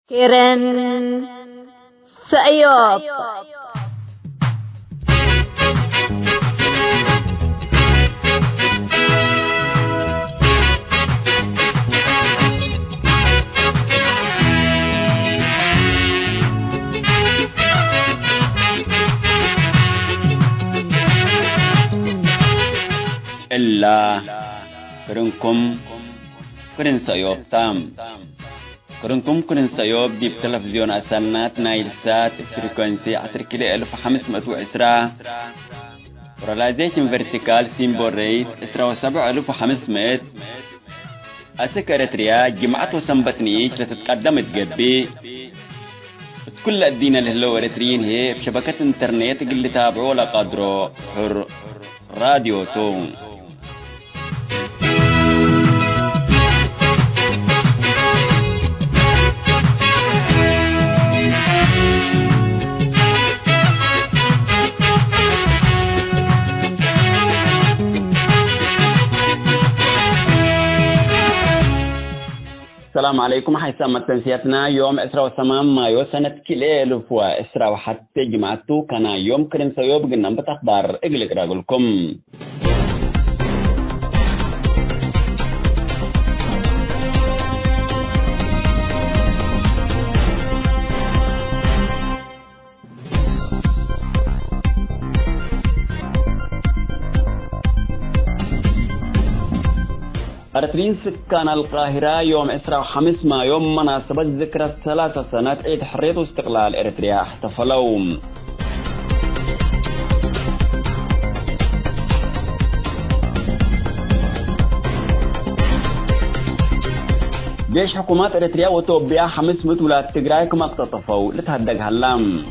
كيرن سأيوب إلا كرنكم كرن سأيوب تام كرنكم كرن سأيوب دي بتلفزيون أسنات نايل سات فريكونسي 10510 وراليزيشن فيرتيكال سيمبول ريت 17500 أسكرتريا جمعة وسنبتنيش لتتقدم تقبي كل الدين اللي هلو اريتريين هي بشبكة انترنت اللي تابعوا لقدرو حر راديو تون السلام عليكم. حيثما تنسيتنا يوم إسراء وثمان مايو سنة كيلو فوا إسراء وحتى جمعتو كان يوم كريم سيوب قلنا بتخبار إقلق راقلكم. أرترين سكان القاهرة يوم 15 مايو مناسبة ذكرى 3 سنوات عيد حرية واستقلال إريتريا احتفلوا. جيش حكومات إريتريا وإثيوبيا 500 ولاية تجراي كما اقتطفوا لتهدج هلام.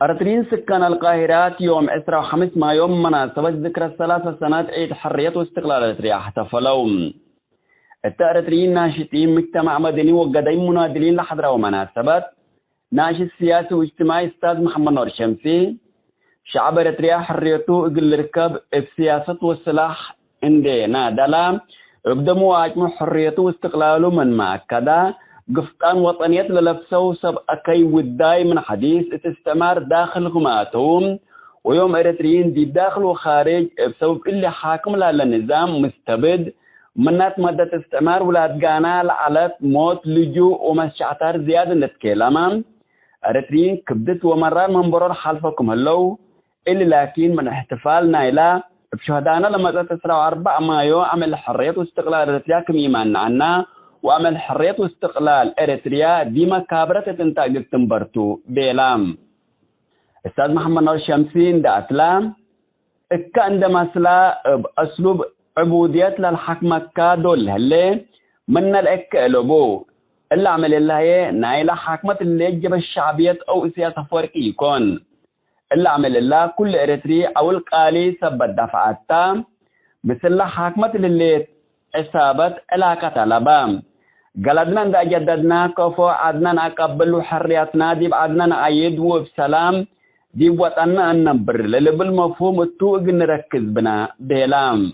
أرترين سكان القاهرة يوم 15 مايو مناسبة ذكرى 3 سنوات عيد حرية واستقلال إريتريا احتفلوا. التأرترين ناشطين مجتمع مدني وقديم منادلين لحضرة ومناسبة ناشط سياسي واجتماعي أستاذ محمد نور شمسي. شعب إريتريا حريته اقل ركب السياسة والسلاح عندي نادلا اقدموا واجمع حريته واستقلاله من مأكدا قفطان وطنية للفسو سب أكي وداي من حديث استثمار داخل غماتهم ويوم إريتريين دي داخل وخارج بسبب اللي حاكم للنظام مستبد منات مدة استعمار ولاد قانا لعلت موت لجوء ومسشعتار زيادة نتكلم. إريتريين كبدت ومرار من برور حالفكم هلو اللي لكن من احتفال نايلا بشهدانا لما تسرع 4 مايو عمل حرية واستقلال إريتريا كم إيمان عنا وعمل حرية واستقلال إريتريا ديما كابرة تنتاج تنبرتو بيلام. أستاذ محمد نور شمسين دا أتلام إكا عندما سلا بأسلوب عبودية للحكمة كادول هاللي من الإكا إلوبو اللي عمل الله هي نايلة حكمة اللي يجب الشعبية أو سياسة فوركي يكون اللي عمل الله كل إريتري أو القالي سبت دفعاتا مثل حكمة اللي إصابت علاقة لبام قلدنا دا جددنا كفو عدنا نقبلوا حرياتنا دي بعدنا نعيد وبسلام دي وطننا النبر اللي بالمفهوم التوق نركز بنا بيلام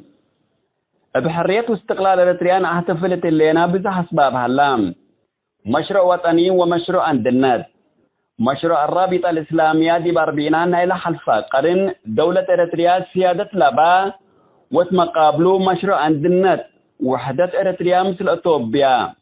بحرية واستقلال إريتريا احتفلت اللينا بزح أسباب هلام مشروع وطني ومشروع عندنا مشروع الرابطة الإسلامية دي باربينا إلى حلفة قرن دولة إريتريا سيادة لبا وتمقابلوا مشروع عندنا وحدة إريتريا مثل إثيوبيا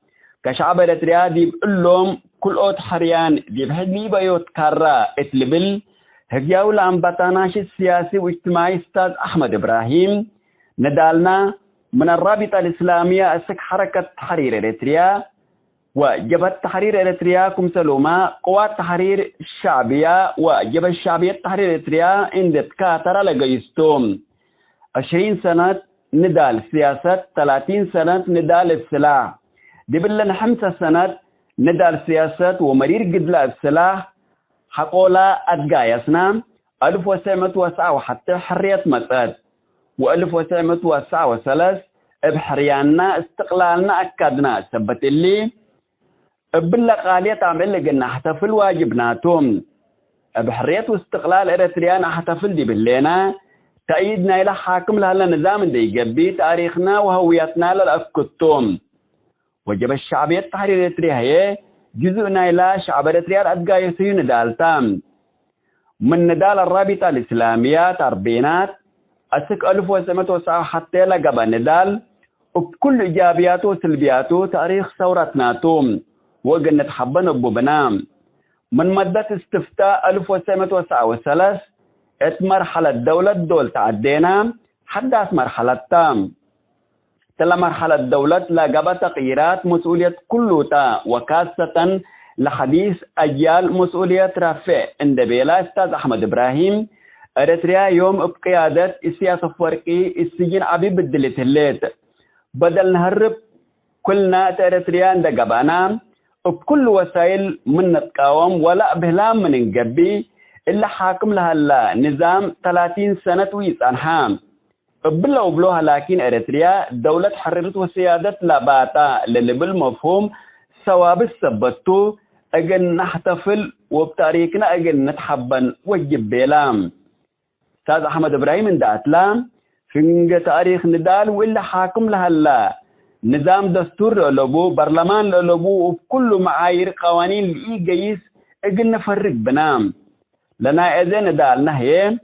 كشعب إريتريا دي بقولهم كل أوت حريان دي بحدني بيوت كارا اتلبل هجاول عن بطاناش السياسي واجتماعي أستاذ أحمد إبراهيم ندالنا من الرابطة الإسلامية أسك حركة تحرير إريتريا وجبهة تحرير إريتريا كمسلوما قوات تحرير الشعبية وجبهة الشعبية تحرير إريتريا عند كاترا لقيستوم 20 سنة ندال سياسة 30 سنة ندال السلاح دي بلن 5 سنة ندال سياسة ومرير قدلا السلاح حقولا أدقايسنا 1909 وحتى حرية مساد و1903 بحرياننا استقلالنا أكدنا سبت اللي بلا قالية تعمل لقنا احتفل واجبناتهم بحرية واستقلال إريتريا احتفل دي باللينا تأييدنا إلى حاكم لها نظام دي يقبي تاريخنا وهويتنا للأفكتوم وجب الشعبية التحرير إريتريا هي جزءنا إلى شعب إريتريا الأدقى يسيو ندالتام من ندال الرابطة الإسلامية تربينات أسك 1909 حتى لقب ندال وبكل إيجابياته وسلبياته تاريخ ثورتنا توم وقلنا تحبنا ببنام من مدة استفتاء 1903 مرحلة دولة تعدينا حدث مرحلة تام تلا مرحلة دولة لقب تغييرات مسؤولية كلها وكاسة لحديث أجيال مسؤولية رفع عند بيلا أستاذ أحمد إبراهيم إريتريا يوم بقيادة السياسة فرقي السجن أبي بدلت الليت بدل نهرب كلنا إريتريا عند قبانا بكل وسائل من نتقاوم ولا بهلام من نقبي إلا حاكم لها نظام 30 سنة ويسانها بلا وبلوها لكن إريتريا دولة حررت وسيادة لاباتا للي بالمفهوم ثواب السبتو أجن نحتفل وبتاريخنا أجن نتحبن وجب بيلام أستاذ أحمد إبراهيم انداتلام في تاريخ ندال وإلا حاكم لها نظام دستور لألوبو برلمان لألوبو وبكل معايير قوانين لإيجايس أجن نفرق بنام لنا إذن ندالنا هي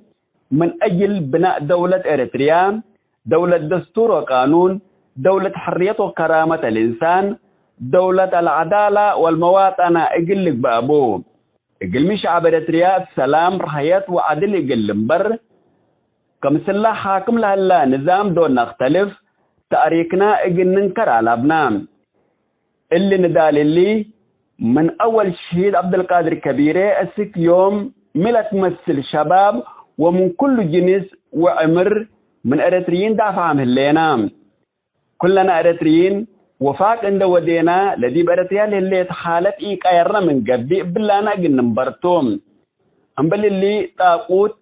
من أجل بناء دولة إريتريا دولة دستور وقانون دولة حرية وكرامة الإنسان دولة العدالة والمواطنة أجل لك بابو أجل مش عبر إريتريا سلام رحية وعدل أجل لنبر كمثل حاكم لها نظام دون نختلف تاريخنا أجل ننكر على أبنام اللي ندال اللي من أول شهيد عبد القادر كبيرة أسك يوم ملا تمثل شباب ومن كل جنس وعمر من إريتريين دافع عن هلينا كلنا إريتريين وفاق عند ودينا لدي برتيا اللي تحالت إيك أيرنا من قبي بلانا قلن برتوم أمبل اللي طاقوت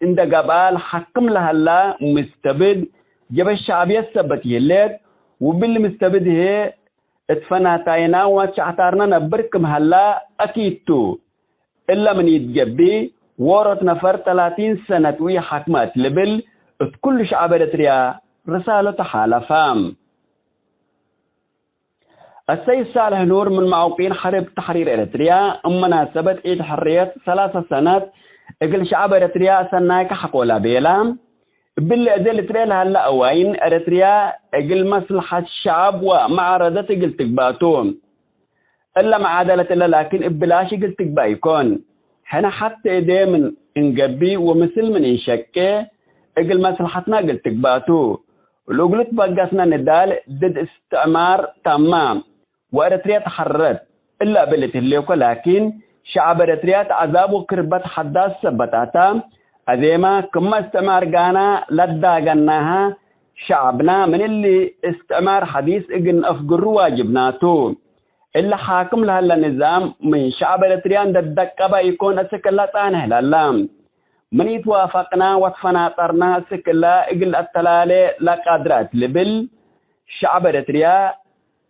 عند قبال حكم لها الله مستبد جب الشعبية السبت يليت وباللي مستبد هي اتفناتاينا وشعتارنا نبركم هلا أكيدتو إلا من يتجبي ورط نفر 30 سنة وي حكمات لبل كل شعب إريتريا رسالة حالفام السيد صالح نور من معوقين حرب تحرير إريتريا مناسبة عيد حرية 3 سنوات اقل شعب إريتريا سناك حقولا بيلام باللي أدل إريتريا هلا أوين إريتريا اقل مصلحة الشعب ومعارضة اقل تقباتهم إلا معادلة إلا لكن إبلاش اقل تقبا يكون حنا حتى إيديه من انقبي ومثل من انشكي اقل مصلحتنا اقل تقباتو ولو قلت بقاسنا ندال ضد استعمار تمام وإريتريا تحررت إلا بلت الليوكو لكن شعب إريتريا عذاب وكربت حداث سبتاتا أذيما كما استعمار قانا لدى قناها شعبنا من اللي استعمار حديث اقن أفقر واجبناتو إلا حاكم لها النظام من شعب إريتريا ندقبا يكون أسكلا تانه للام من يتوافقنا وتفناطرنا سكلا اقل التلالي لا قادرات لبل شعب إريتريا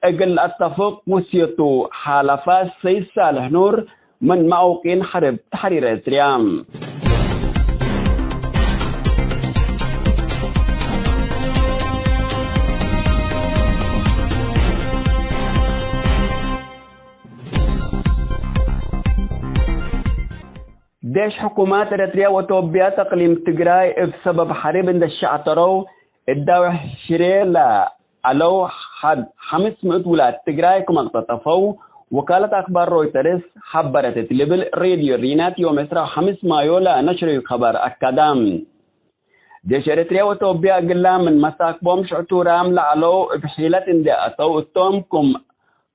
اقل اتفق وسيطو حالفات سيد صالح نور من معوقين حرب تحرير إريتريا ديش حكومات إريتريا وتوبيا تقليم تجراي بسبب حرب عند الشعترو الداوح شريلا علو حد 500 ولاد تجراي كما اقتطفوا وكالة أخبار رويترز حبرت تلبل راديو رينات يوم 5 مايو لنشر الخبر أكدام ديش إريتريا وتوبيا قلا من مساك بوم شعتورام لعلو بحيلة عند أتو التومكم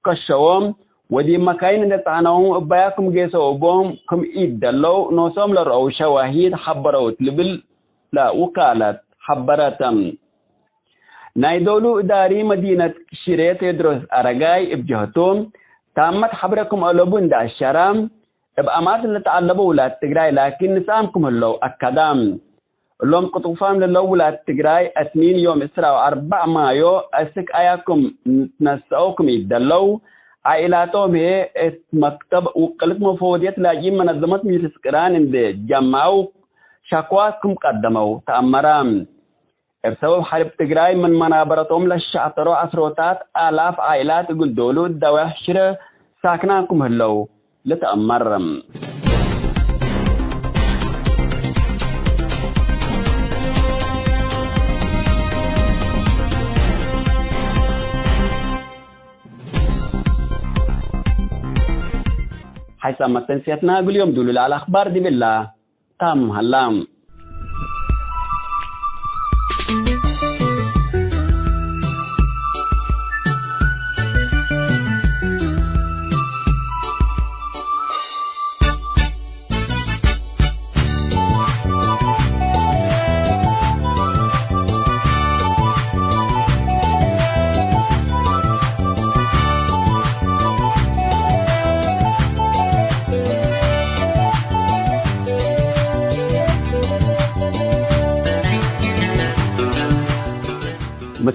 كشوم ودي مكاين نتعناهم بياكم جيسوا بوم كم إيد دلو نوسوم لرأو شواهيد حبروا تلبل لا وكالة حبرتم نايدولو إداري مدينة شريط يدرس أرقاي بجهتهم تامت حبركم ألوبون دا الشرام بأمات اللي تعلبوا ولا تقراي لكن نسامكم اللو أكدام اللوم قطوفان للو ولا تقراي 2 يوم 4 مايو أسك آياكم نسأوكم يدلو عائلاتهم هي مكتب وقلت مفوضيات لاجئين منظمة مجلس قران عند جمعوا شكواكم قدموا تأمرام بسبب حرب تجراي من منابرتهم للشعطروا عشرات آلاف عائلات يقول دولو الدواحشرة ساكناكم هلو لتأمرم حيث أما تنسيتنا قل يوم دولو على الأخبار دي بالله تام هلام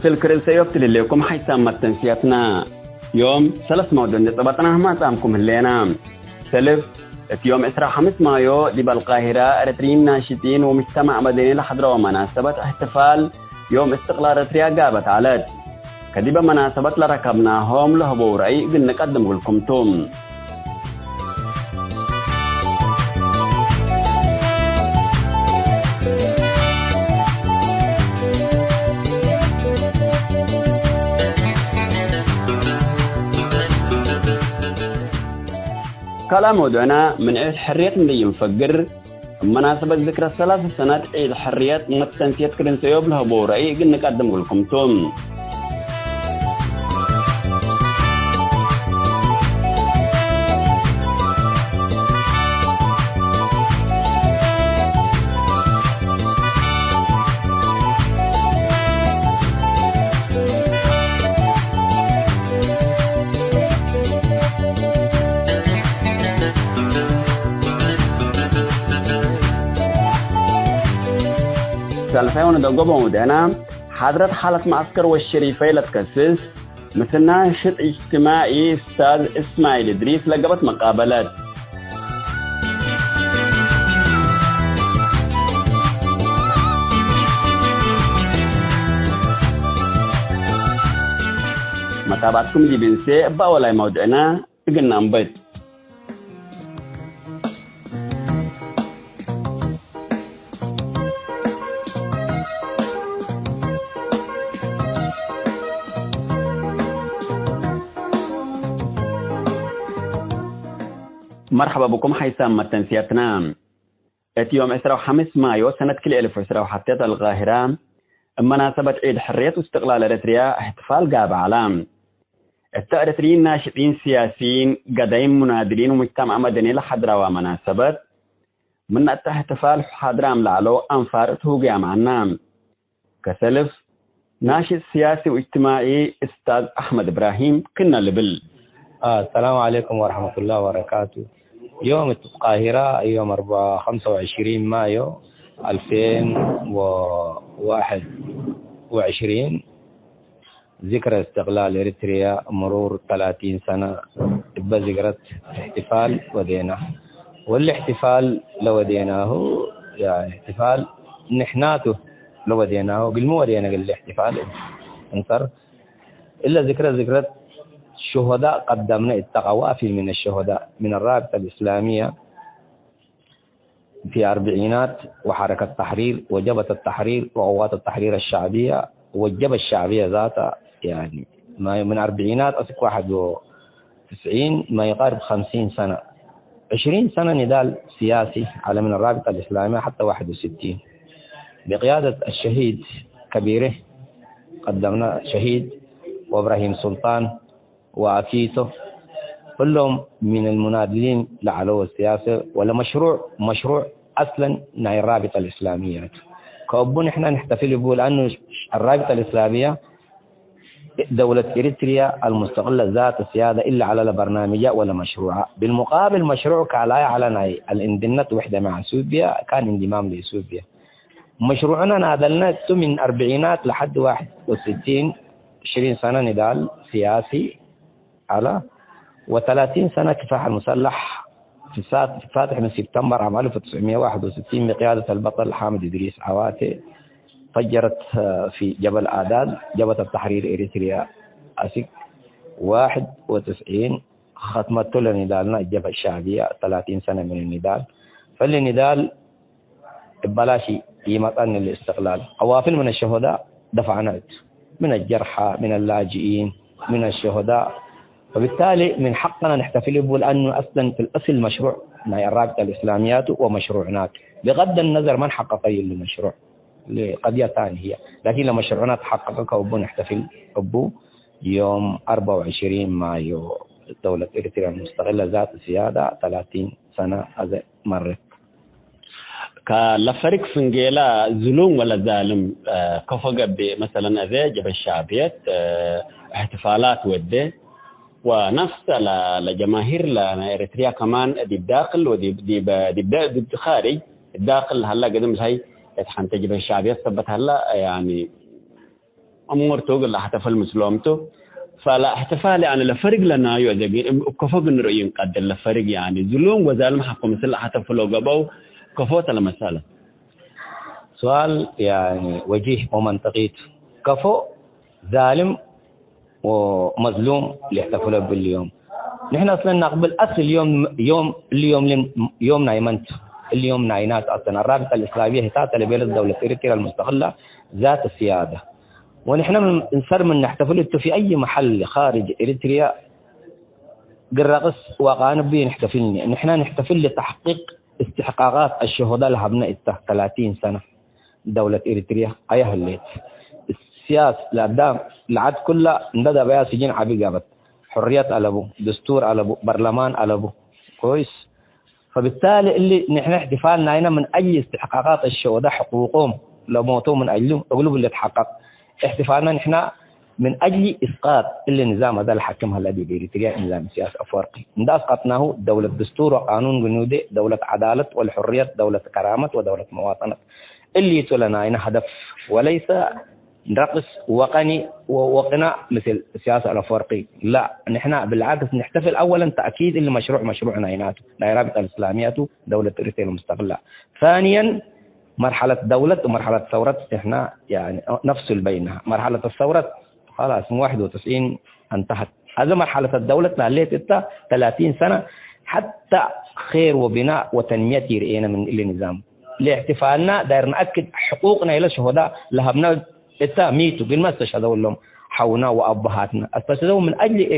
مثل كرنسي يبتل لكم حيث أما تنسيتنا يوم 3 مودن طبطنا ما تامكم اللينا سلف يوم 5 مايو دي بالقاهرة أريتريين ناشطين ومجتمع مدني لحضروا مناسبة احتفال يوم استقلال أريتريا قابت علت كديبا مناسبة لركبناهم لهبو رأي قل نقدم لكم توم كلام ودعنا من عيد حرية اللي ينفجر مناسبة ذكرى 3 سنوات عيد حرية متنسية كرنسيوب لها بورأي قلنا نقدم لكم توم سالفون دقوبهم ودنا حضرت حالة معسكر والشريفي لتكسس مثلنا نشط اجتماعي استاذ اسماعيل ادريس لقبت مقابلات متابعتكم دي بنسي باولاي موضوعنا قلنا نبيت مرحبا بكم حيثما تنسيتنا يوم 5 مايو سنة كل 2021 القاهرة مناسبة عيد حرية واستقلال أريتريا احتفال قاب علام التأريتريين ناشطين سياسيين قديم منادلين ومجتمع مدني لحضروا مناسبة من احتفال حضرام لعلو أنفارته قام عنا كسلف ناشط سياسي واجتماعي استاذ أحمد إبراهيم كنا لبل السلام عليكم ورحمة الله وبركاته. يوم القاهرة يوم 25 مايو 2021 ذكرى استقلال إريتريا مرور 30 سنة بذكرى احتفال ودينا والاحتفال لو وديناه يعني احتفال نحناته لو وديناه بالمو ودينا الاحتفال انصر إلا ذكرى الشهداء قدمنا التقوافل من الشهداء من الرابطة الإسلامية في أربعينات وحركة التحرير وجبهة التحرير وقوات التحرير الشعبية والجبهة الشعبية ذاتها يعني ما من أربعينات أسك 91 ما يقارب 50 سنة 20 سنة نضال سياسي على من الرابطة الإسلامية حتى 61 بقيادة الشهيد كبيره قدمنا شهيد وإبراهيم سلطان وأكيتو كلهم من المنادلين لعلو السياسة ولا مشروع أصلا ناي الرابطة الإسلامية كأبون إحنا نحتفل به لأنه الرابطة الإسلامية دولة إريتريا المستقلة ذات السيادة إلا على البرنامج ولا مشروع بالمقابل مشروع كعلاية على ناي الاندماج وحدة مع سوريا كان انضمام لسوريا مشروعنا نادلنا من أربعينات لحد 61 20 سنة نضال سياسي على و30 سنة كفاح المسلح في فاتح من سبتمبر عام 1961 بقيادة البطل حامد إدريس عواتي فجرت في جبل آداد جبهة التحرير إريتريا أسك 91 ختمت لنضالنا الجبهة الشعبية 30 سنة من النضال. فالنضال ببلاشي يمطن الاستقلال. قوافل من الشهداء دفعنات من الجرحى من اللاجئين من الشهداء، وبالتالي من حقنا نحتفل به لأنه أصلا في الأصل مشروع مع الرابطة الإسلاميات ومشروعنات بغض النظر من حقق المشروع لقضية ثانية هي، لكن لما مشروعنا تحقق كوبو نحتفل أبو يوم 24 مايو دولة إريتريا المستقلة ذات سيادة 30 سنة هذا مرت. كالفريق فنجيلا ظلم ولا ظالم كفق مثلا أذى جبهة الشعبيات احتفالات وده ونفس لجماهير لإريتريا كمان دي بداخل ودي خارج الداخل هلا قدم هاي حتى جبهة الشعبيات ثبت هلا يعني أمور توقع لاحتفل مسلمته فلا احتفال يعني لفرق لنا يوجد كفوق الرؤيين قد لفرق يعني ظلم وظالم حقه مثل احتفلوا قبوا كفوت المسألة. سؤال يعني وجيه ومنطقي. كفو ظالم ومظلوم اللي احتفلوا باليوم. نحن اصلا نقبل اصل يوم نايمنت اليوم ناينات اصلا الرابطه الاسلاميه هي تعتل بلد دوله اريتريا المستقله ذات السياده، ونحن نصر من نحتفل في اي محل خارج اريتريا قرقص وقانا به نحتفل. نحن نحتفل لتحقيق استحقاقات الشهداء اللي هبنا 30 سنه دوله اريتريا ايها الليت السياسه لقدام العد كله ندى بها سجين عبي قابت حريات على ابو دستور على ابو برلمان على ابو كويس. فبالتالي اللي نحن احتفالنا هنا من اجل استحقاقات الشهداء حقوقهم لو موتوا من اجلهم اغلب اللي تحقق. احتفالنا نحن من اجل اسقاط اللي نظام هذا الحكم الذي بإريتريا نظام سياسي افريقي ده اسقطناه دوله دستور وقانون جنودي دوله عداله والحريات دوله كرامه ودوله مواطنه اللي يتولنا هنا هدف وليس نرقص وقني ووقنا مثل السياسه الافريقي. لا نحن بالعكس نحتفل اولا تاكيد اللي مشروعنا هنا الرابطه الاسلاميه دوله اريتريا المستقله. ثانيا مرحله دوله ومرحله ثوره احنا يعني نفصل بينها. مرحله الثوره خلاص من 91 انتهت. هذا مرحله الدوله تليت 30 سنه حتى خير وبناء وتنميه رئينا من النظام. لاحتفالنا داير ناكد حقوقنا الى الشهداء لهبنا ميتوا قل ما استشهدوا لهم حونا وابهاتنا استشهدوا من اجل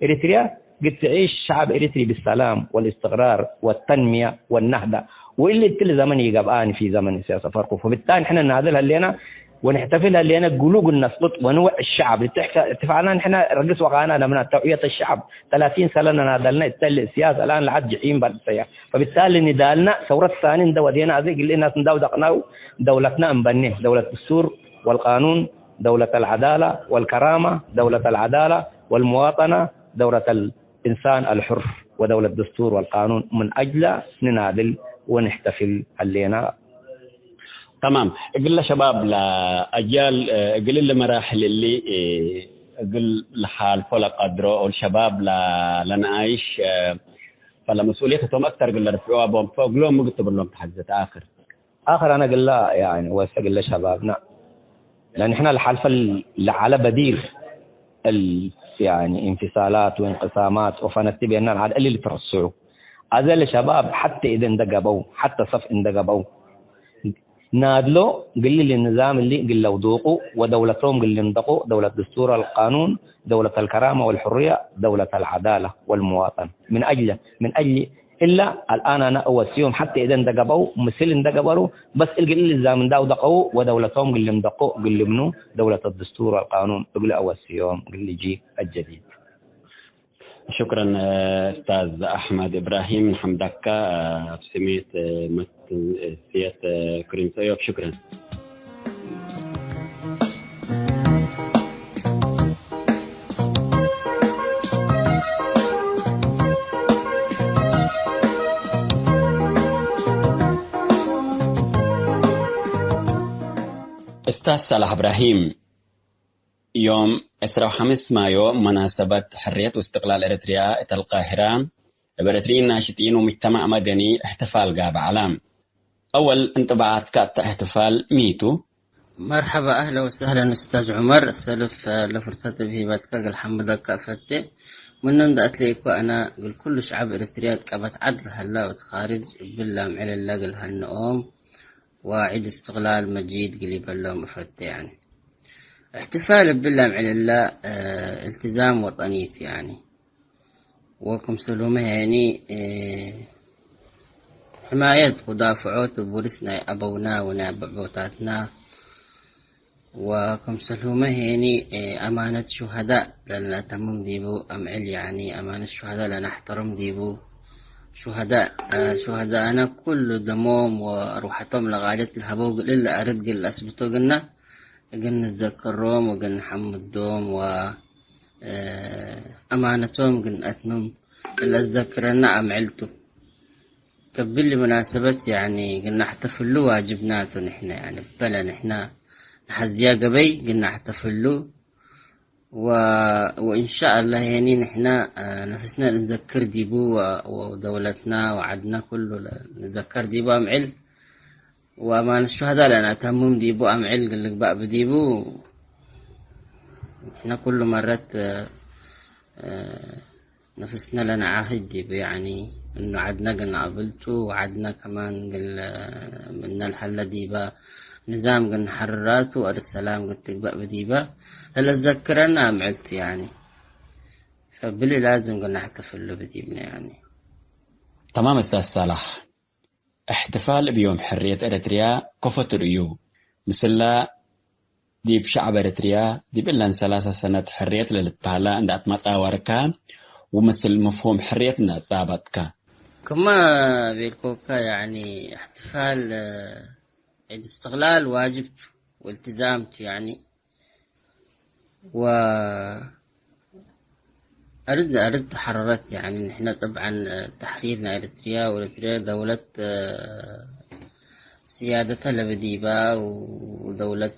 اريتريا قد تعيش شعب اريتري بالسلام والاستقرار والتنميه والنهضه واللي كل زمن يقبان في زمن السياسه فرقه. فبالتالي نحن ننادلها لنا ونحتفلها لنا قلوب النسلط ونوع الشعب احتفالنا نحن رقص وقانا من توعيه الشعب 30 سنه نادلنا السياسه الان لعد جحيم بعد السياسه. فبالتالي ندالنا ثوره ثانيه ندودينا هذه قال الناس ندودقنا دولتنا مبنيه دوله الدستور والقانون دولة العدالة والكرامة دولة العدالة والمواطنة دولة الإنسان الحر ودولة الدستور والقانون من أجل ننادل ونحتفل علينا. تمام. قل شباب لأجيال قل لمراحل اللي قل لحال فلا قدره أو الشباب لنعيش فلا مسؤوليتهم أكثر قل رفعوها بهم فوق لهم مكتب لهم تحدث آخر أنا قل يعني وسقل شبابنا لأن إحنا الحلفة اللي على بديل يعني انفصالات وانقسامات وفنتبه أن العادة اللي ترسعوا هذا الشباب حتى إذا اندقبوا حتى صف اندقبوا نادلوا قل لي النظام اللي قل له ذوقوا ودولتهم قل لي اندقوا دولة الدستور والقانون دولة الكرامة والحرية دولة العدالة والمواطنة من أجل إلا الآن أنا أوسيهم حتى إذا اندقبوا مثل اندقبوا بس القل الزامن دا ودقوا ودولتهم قل لهم دقوا قل لي منو دولة الدستور والقانون قل أوسيهم قل لي جي الجديد. شكرا أستاذ أحمد إبراهيم من حمدكة بسمية مسؤولية كريم سيوف. شكرا. أستاذ صالح إبراهيم يوم 15 مايو مناسبة حرية واستقلال إريتريا القاهرة بإريتريين ناشطين ومجتمع مدني احتفال قاب علام. أول انطباعات كانت احتفال ميتو. مرحبا، أهلا وسهلا أستاذ عمر. السلف لفرصة بهبتك الحمد كافته من أتليك وأنا بالكل شعب إريتريا كابت عدل هلا وتخارج بالله معل اللاقل هالنوم وعيد استقلال مجيد قليب اللهم فتة يعني احتفال بالله معل الله التزام وطنيت يعني وكم سلومه يعني حماية ودافعوت بورسنا أبونا ونابعوتاتنا وكم سلومه يعني أمانة شهداء لنا تمم ديبو أمعل يعني أمانة شهداء لنا احترم ديبو شهداءنا كل دموم وروحتهم لغاية الهبوق إلا أرد قل أثبتوا قلنا نتذكرهم وقلنا نحمد دوم و أمانتهم قلنا أتمم إلا أتذكرنا أمعلتو قبل مناسبة يعني قلنا احتفلوا واجبناتو نحن يعني بلا نحن نحزيا قبي قلنا احتفلوا وإن شاء الله يعني نحن نفسنا نذكر ديبو ودولتنا وعدنا كله نذكر ديبو أمعل وأمان الشهداء لنا تمم ديبو أمعل قل لك بقى بديبو نحن كل مرات نفسنا لنا عهد ديبو يعني إنه عدنا قلنا قبلتو وعدنا كمان قل من الحلة ديبا نظام قلنا حرراته والسلام قلت لك بقى بديبا هلا تذكرنا عملت يعني فبالي لازم قلنا احتفل بديبنا يعني. تمام أستاذ صالح. احتفال بيوم حرية إريتريا كفت ريو مثل ديب شعب إريتريا ديب إلا 3 سنة حرية للتهلا عند أتمتع وركا ومثل مفهوم حريتنا ثابتك كما بيركوكا يعني احتفال عيد استغلال واجبت والتزامت يعني و أرد تحررت يعني نحن طبعا تحريرنا إريتريا وإريتريا دولة سيادتها لبديبة ودولة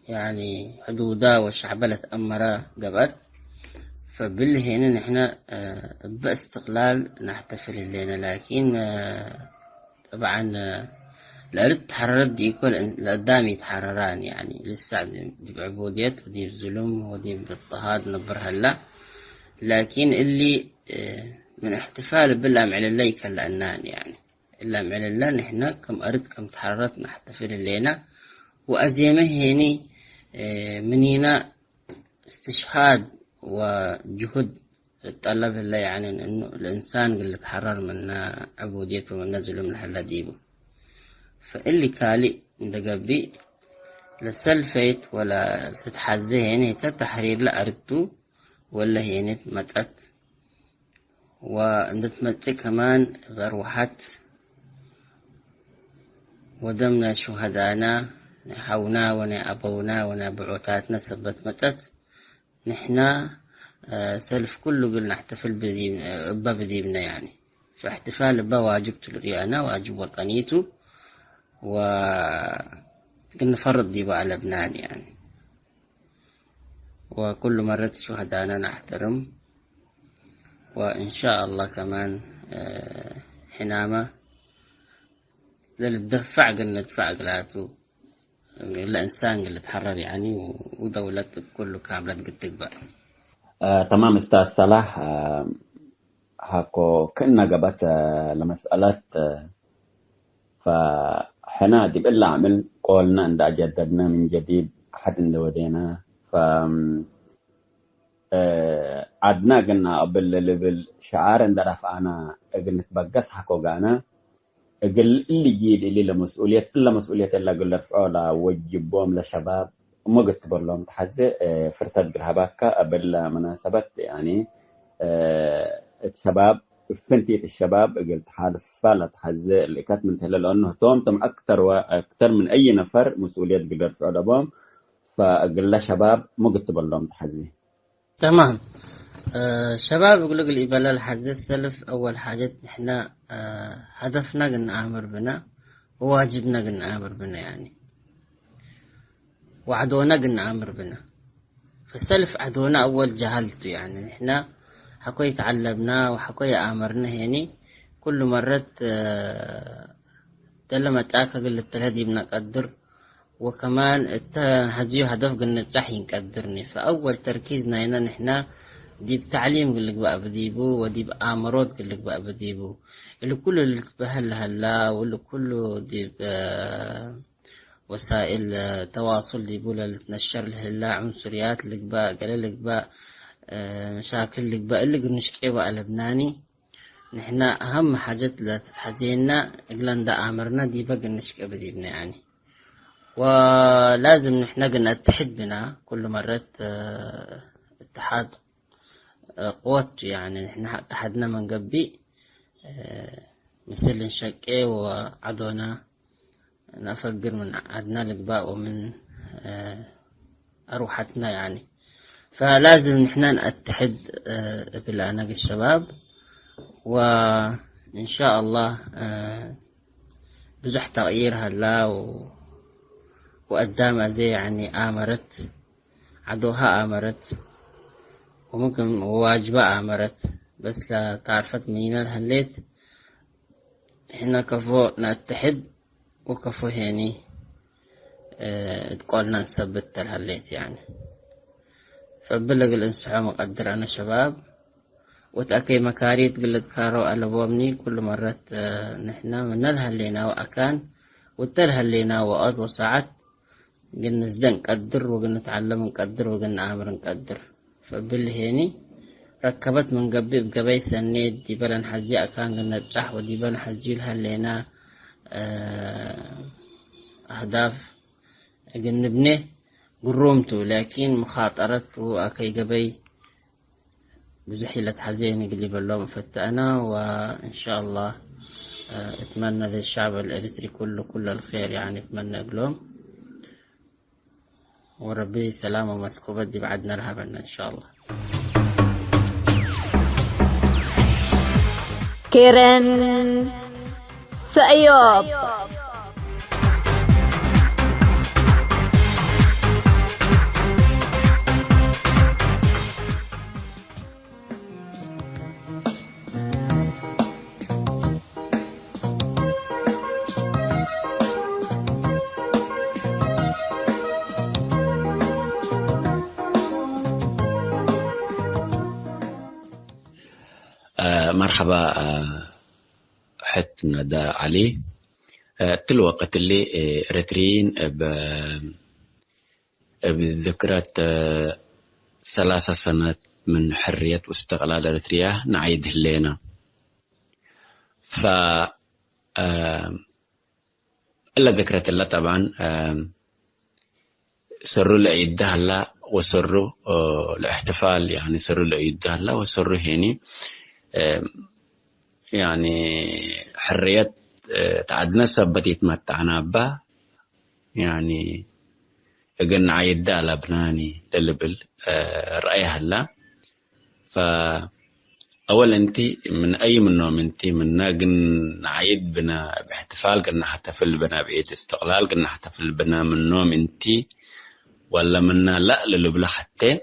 يعني حدودها وشعبها تأمرها قبل فبالله هنا نحن باستقلال نحتفل الليلة لكن طبعا الأرض تحررت دي يكون القدام يتحرران يعني لسه دي بعبودية ودي بظلم ودي باضطهاد نبر هلا لكن اللي من احتفال بالله معل الله يكلأنان يعني إلا معل الله نحن كم أرض كم تحررت نحتفل الليلة وأزيمه هني منينا استشهاد وجهد طلب الله يعني إنه الإنسان اللي تحرر من عبوديته من ظلم الحلا ديبه فاللي كالي دقبي لسلفيت ولا تتحزه يعني تحرير لأردتو ولا هي متأت وندتمت كمان غروحات ودمنا شهدانا نحونا ونأبونا ونبعوتاتنا سبت متأت نحنا سلف كله قلنا نحتفل بديبنا يعني فاحتفال بواجب تلقيانا واجب وطنيته وقلنا فرض ديبا على لبنان يعني وكل مرة شهدانا نحترم وإن شاء الله كمان حنامة للدفع قلنا ندفع قلاتو الإنسان اللي تحرر يعني ودولة كله كاملة قد تقبل. تمام أستاذ صلاح. هاكو كنا قبت لمسألة فحنا دي بالله عمل قولنا أن جددنا من جديد أحد ودينا ف عدنا قلنا قبل ليفل شعار ان رفعنا قلنا تبقس حكو قانا قل اللي جيد اللي لمسؤولية إلا مسؤولية إلا قل رفعوا لا وجبهم لشباب وما قلت لهم تحزي فرصة قرهباك قبل مناسبة يعني الشباب فنتية الشباب قلت حالف فلا تحزي اللي كانت من تهلا لأنه توم أكتر من أي نفر مسؤولية قل رفعوا لهم فقل شباب ما قلت لهم تحزي. تمام. شباب يقولوا لي إبالة الحج السلف أول حاجة إحنا هدفنا قلنا آمر بنا وواجبنا قلنا آمر بنا يعني وعدونا قلنا عامر بنا. فالسلف عدونا أول جهلته يعني إحنا حكوي تعلمنا وحكوي آمرنا هني كل مرة لما تاكا قلت الهدي بنقدر وكمان هديو هدف قلنا تحين قدرني. فأول تركيزنا هنا نحنا دي بتعليم قلك بقى بديبو ودي بآمرات قلك بقى بديبو اللي كله اللي تبهل هلا واللي كله دي وسائل تواصل دي بولا اللي تنشر لهلا عنصريات اللي بقى قال لك بقى مشاكل اللي بقى اللي نشكي بقى لبناني نحنا أهم حاجات اللي تتحدينا إقلان دا آمرنا دي بقى نشكي بديبنا يعني. ولازم نحنا نتحد بنا كل مرة اتحاد قوت يعني نحنا اتحدنا من قبي مثل نشكي وعدونا نفكر من عدنا لقباء ومن أروحتنا يعني. فلازم نحنا نتحد بالأناق الشباب وإن شاء الله بزح تغيير هلا وقدام ذي يعني آمرت عدوها آمرت وممكن واجبة آمرت بس لا تعرفت مين هليت إحنا كفو نتحد وكفو هني تقولنا نثبت هليت يعني. فبلغ الانسحاب مقدر أنا شباب وتأكي مكاريت قلت كارو ألبومني كل مرة نحنا من هلينا وأكان وتلهلينا وقت وساعات قلنا نزدن نقدر وقلنا نتعلم نقدر وقلنا آمر نقدر. فبالهيني ركبت من قبي سنيد دي بلن حزي أكان قلنا تجح ودي بلن حزي لهلينا أهداف قلنا نبنيه قرومته لكن مخاطرت وأكي قبي بزحيلة حزيني قلب اللوم فتأنا. وإن شاء الله أتمنى للشعب الإريتري كله كل الخير يعني أتمنى قلوم وربي سلامة ومسكوبة دي بعدنا لها بنا إن شاء الله. كيرن سأيوب مرحبا حت ندى علي الوقت اللي إريتريين بذكرى 3 سنوات من حرية واستقلال إريتريا نعيد هلينا. ف إلا ذكرت الله طبعا سروا العيد هلا وسروا الاحتفال يعني سروا العيد هلا وسروا هني يعني حرية تعدنا سبت يتمتعنا با يعني قلنا عيد لبناني للبل رأي هلا. فأول انتي من أي منهم انتي منا قلنا عيد بنا باحتفال قلنا حتفل بنا بعيد استقلال قلنا حتفل بنا منهم انتي ولا منا لا للبل حتى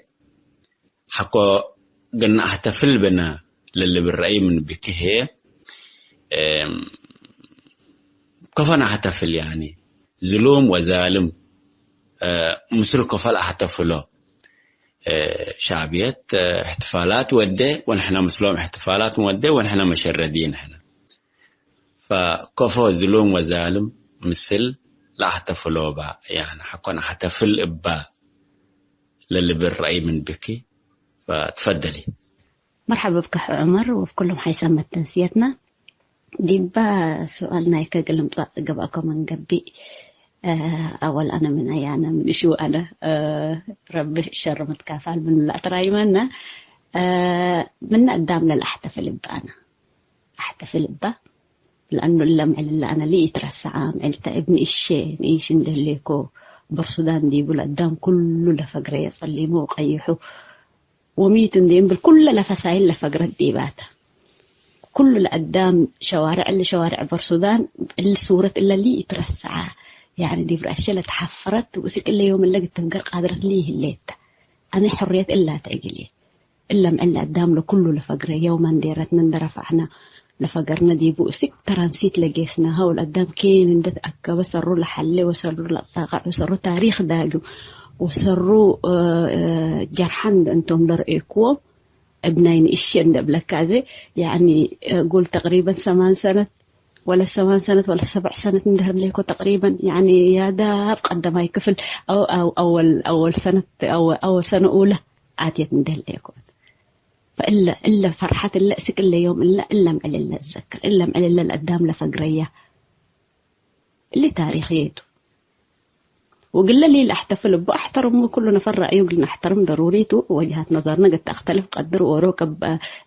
حقو قلنا حتفل بنا للي بالرأي من بكيه كفنا حتفل يعني ظلوم وظالم مصر كفل احتفلوا شعبية احتفالات ودي ونحن مسلوم احتفالات ودي ونحن مشردين هنا. فكفوا ظلوم وظالم مثل لا احتفلوا با يعني حقنا حتفل ابا للي بالرأي من بكي. فتفضلي. مرحبا بك عمر وبكلهم حيسمى تنسيتنا دي با سؤالنا يكقلم قبأكم من قبي أول أنا من أيانا من شو أنا ربي الشر متكافل من لا ترى منا من قدام للأحتفل بأنا أحتفل بأ لأنه اللمع اللي أنا لي يترسع عملت ابني الشيء إيش ندليكو برصدان دي بول قدام كله لفقر يصلي مو قيحو وميتن دين بالكل لفسائل لفقر الديباته كل لقدام شوارع اللي شوارع برصدان الصورة اللي يترسع يعني دي برأشلة تحفرت وسك إلا يوم اللي قد تنقر قادرت ليه الليت أنا حرية إلا تأجلي إلا معلا قدام له كله لفقر يوما ديرت من درفعنا لفقرنا دي بؤسك ترانسيت لجيسنا هول قدام كين اندت أكا وسروا لحلي وسروا لطاقع وسروا تاريخ داجو وسروا جرحان أنتم در إيكو ابنين إشين دبلا كازي يعني قول تقريبا 8 سنة ولا 8 سنة ولا 7 سنة ندهر ليكو تقريبا يعني يا داب قدما يكفل أو أول سنة أو سنة أولى عادية ندهر ليكو فإلا فرحة إلا سك إلا يوم إلا معل إلا أتذكر إلا معل إلا القدام لفقرية اللي تاريخيته وقل لي احتفل بأحترم كلنا في الرأي وقلنا احترم ضروريته وجهات نظرنا قد تختلف قدر وروك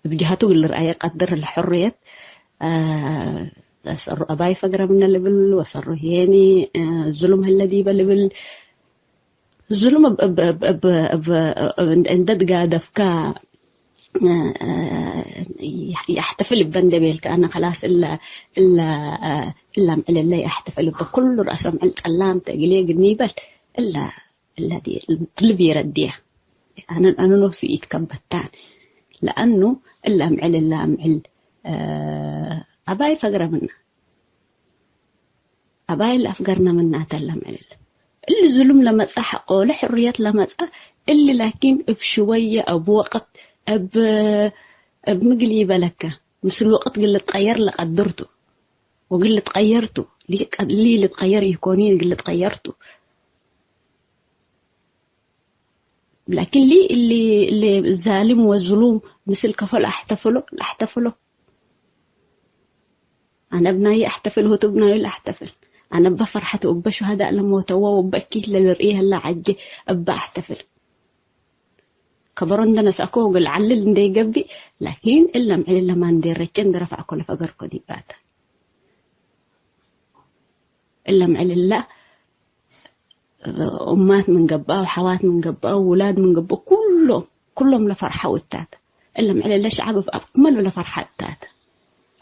بجهاته قل الرأي قدر الحرية صاروا أباي فقرة من الليبل وصاروا هيني الظلم الذي بالليبل الظلم اندد قاعدة فكا يحتفل ببندبيل كأنه خلاص إلا معل يحتفل بكل رأسهم على الكلام تقليه جنيبل إلا دي اللي بيرديه أنا نفسي يتكبتان لأنه إلا معل أباي فقرة منا أباي اللي أفقرنا منا تلا معل اللي ظلم لما تحقوا لحريات لما اللي لكن بشوية أو بوقت بمقليبة لك مثل الوقت قل تغير لقدرته وقل تغيرته ليه اللي تغير يكونين قل تغيرته لكن ليه اللي الظالم والظلوم مثل كفل احتفلوا أنا بناي أحتفل هو تبناي أحتفل أنا بفرحة وبشهداء لما توا وبأكي للرئيه اللي عجي أبا أحتفل كبرون دنا سأكو قل علل ندي قبي لكن إلا ما ندير رجن درفع كل فقر كدي باتا إلا معل الله أمات من قبا وحوات من قبا وولاد من قبا كلهم لفرحة والتاتا إلا معل الله شعب أكمل لفرحة التاتا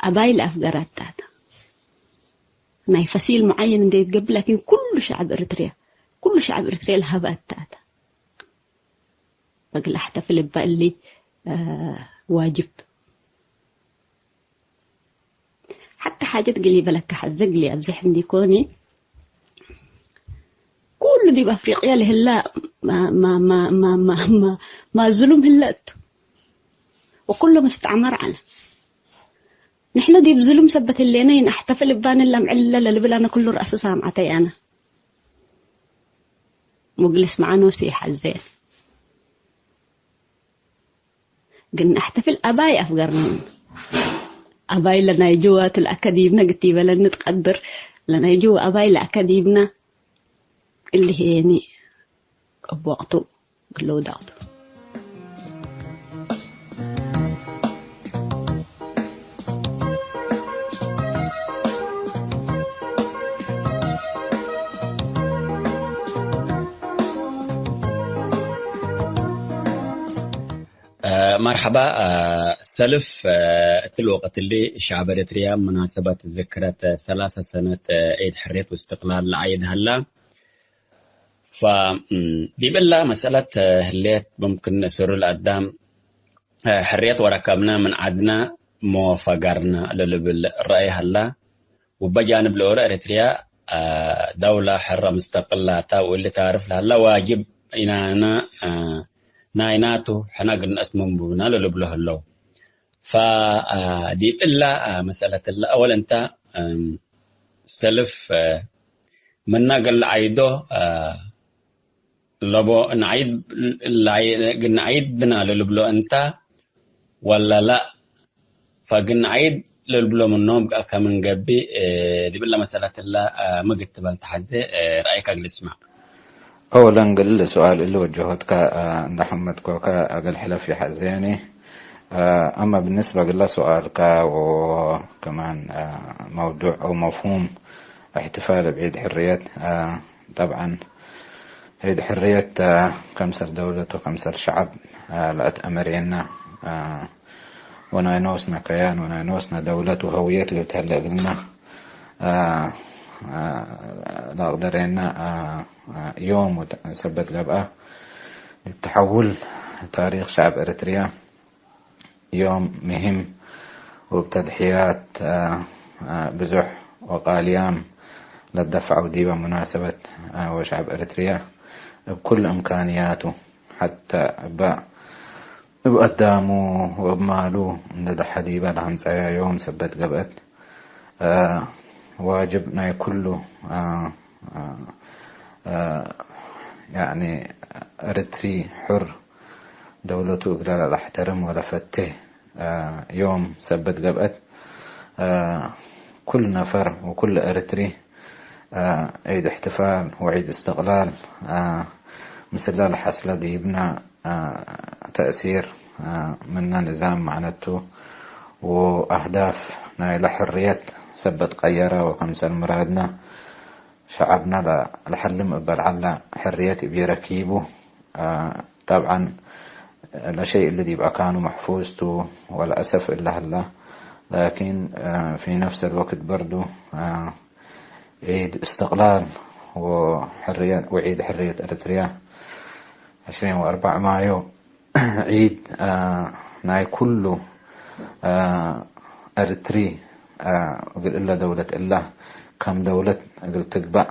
أباي لأفقرات التاتا ما يفصيل معين ندي قبل لكن كل شعب إريتريا لهبا التاتا بقى احتفل بقى اللي واجبت حتى حاجة قليبة لك حزق لي أبزح عندي كوني كل دي بأفريقيا لهلا ما ظلم هلات وكله مستعمر عنه نحن دي بظلم سبت اللينين احتفل ببان اللي معللة اللي بلا أنا كله رأسه سامعتي أنا مجلس معنا وسيح الزين قلنا احتفل أباي أفقرنا أباي لنا يجوات الأكاديمنا قتيبة لن نتقدر لنا يجو أباي الأكاديمنا اللي هيني بوقته قلوا داوته مرحبا سلف الوقت اللي شعب إريتريا مناسبة ذكرى 3 سنة عيد حرية واستقلال العيد هلا فدي بالله مسألة هليت ممكن نسر القدام حرية وركبنا من عدنا موافقرنا للرأي هلا وبجانب الأورا إريتريا دولة حرة مستقلة واللي تعرف لها واجب إننا نايناتو حنا قلنا اسمهم بنا للبله اللو فدي إلا مسألة الله أولا أنت سلف منا قل عيده لبو نعيد قلنا عيد بنا للبله أنت ولا لا فقلنا عيد للبله منهم كمن قبي دي بالله مسألة الله ما قلت بالتحدي رأيك قل اسمع أولا قل سؤال اللي وجهتك عند محمد كوكا أقل حلف في حزيني أما بالنسبة قل سؤالك وكمان موضوع أو مفهوم احتفال بعيد حرية طبعا عيد حرية كمسر دولة وكمسر شعب لأت أمرينا وناينوسنا كيان وناينوسنا دولة وهوية اللي تهلا قلنا لا قدرنا يوم سبت قبقى للتحول تاريخ شعب إريتريا، يوم مهم وبتضحيات بزح وقاليام للدفع وديبة مناسبة وشعب إريتريا بكل إمكانياته حتى بقدامه وبماله ندى حديبة لهم سايا يوم سبت قبقت واجبنا كله يعني إريتري حر دولته لا احترم ولا فته يوم سبت قبقت كل نفر وكل إريتري عيد احتفال وعيد استقلال مثل الحصلة دي يبنى تأثير منا نظام معناته وأهداف نايل حرية سبت قيرة وخمسة مرادنا شعبنا لحلم بالعلا حرية بيركيبه طبعا لا شيء الذي يبقى كانوا محفوظته ولا أسف إلا هلا، لكن في نفس الوقت برضو عيد استقلال وحرية وعيد حرية إريتريا 24 مايو عيد ناي كله إريتري قل إلا دولة إلا كم دولة قل تقبع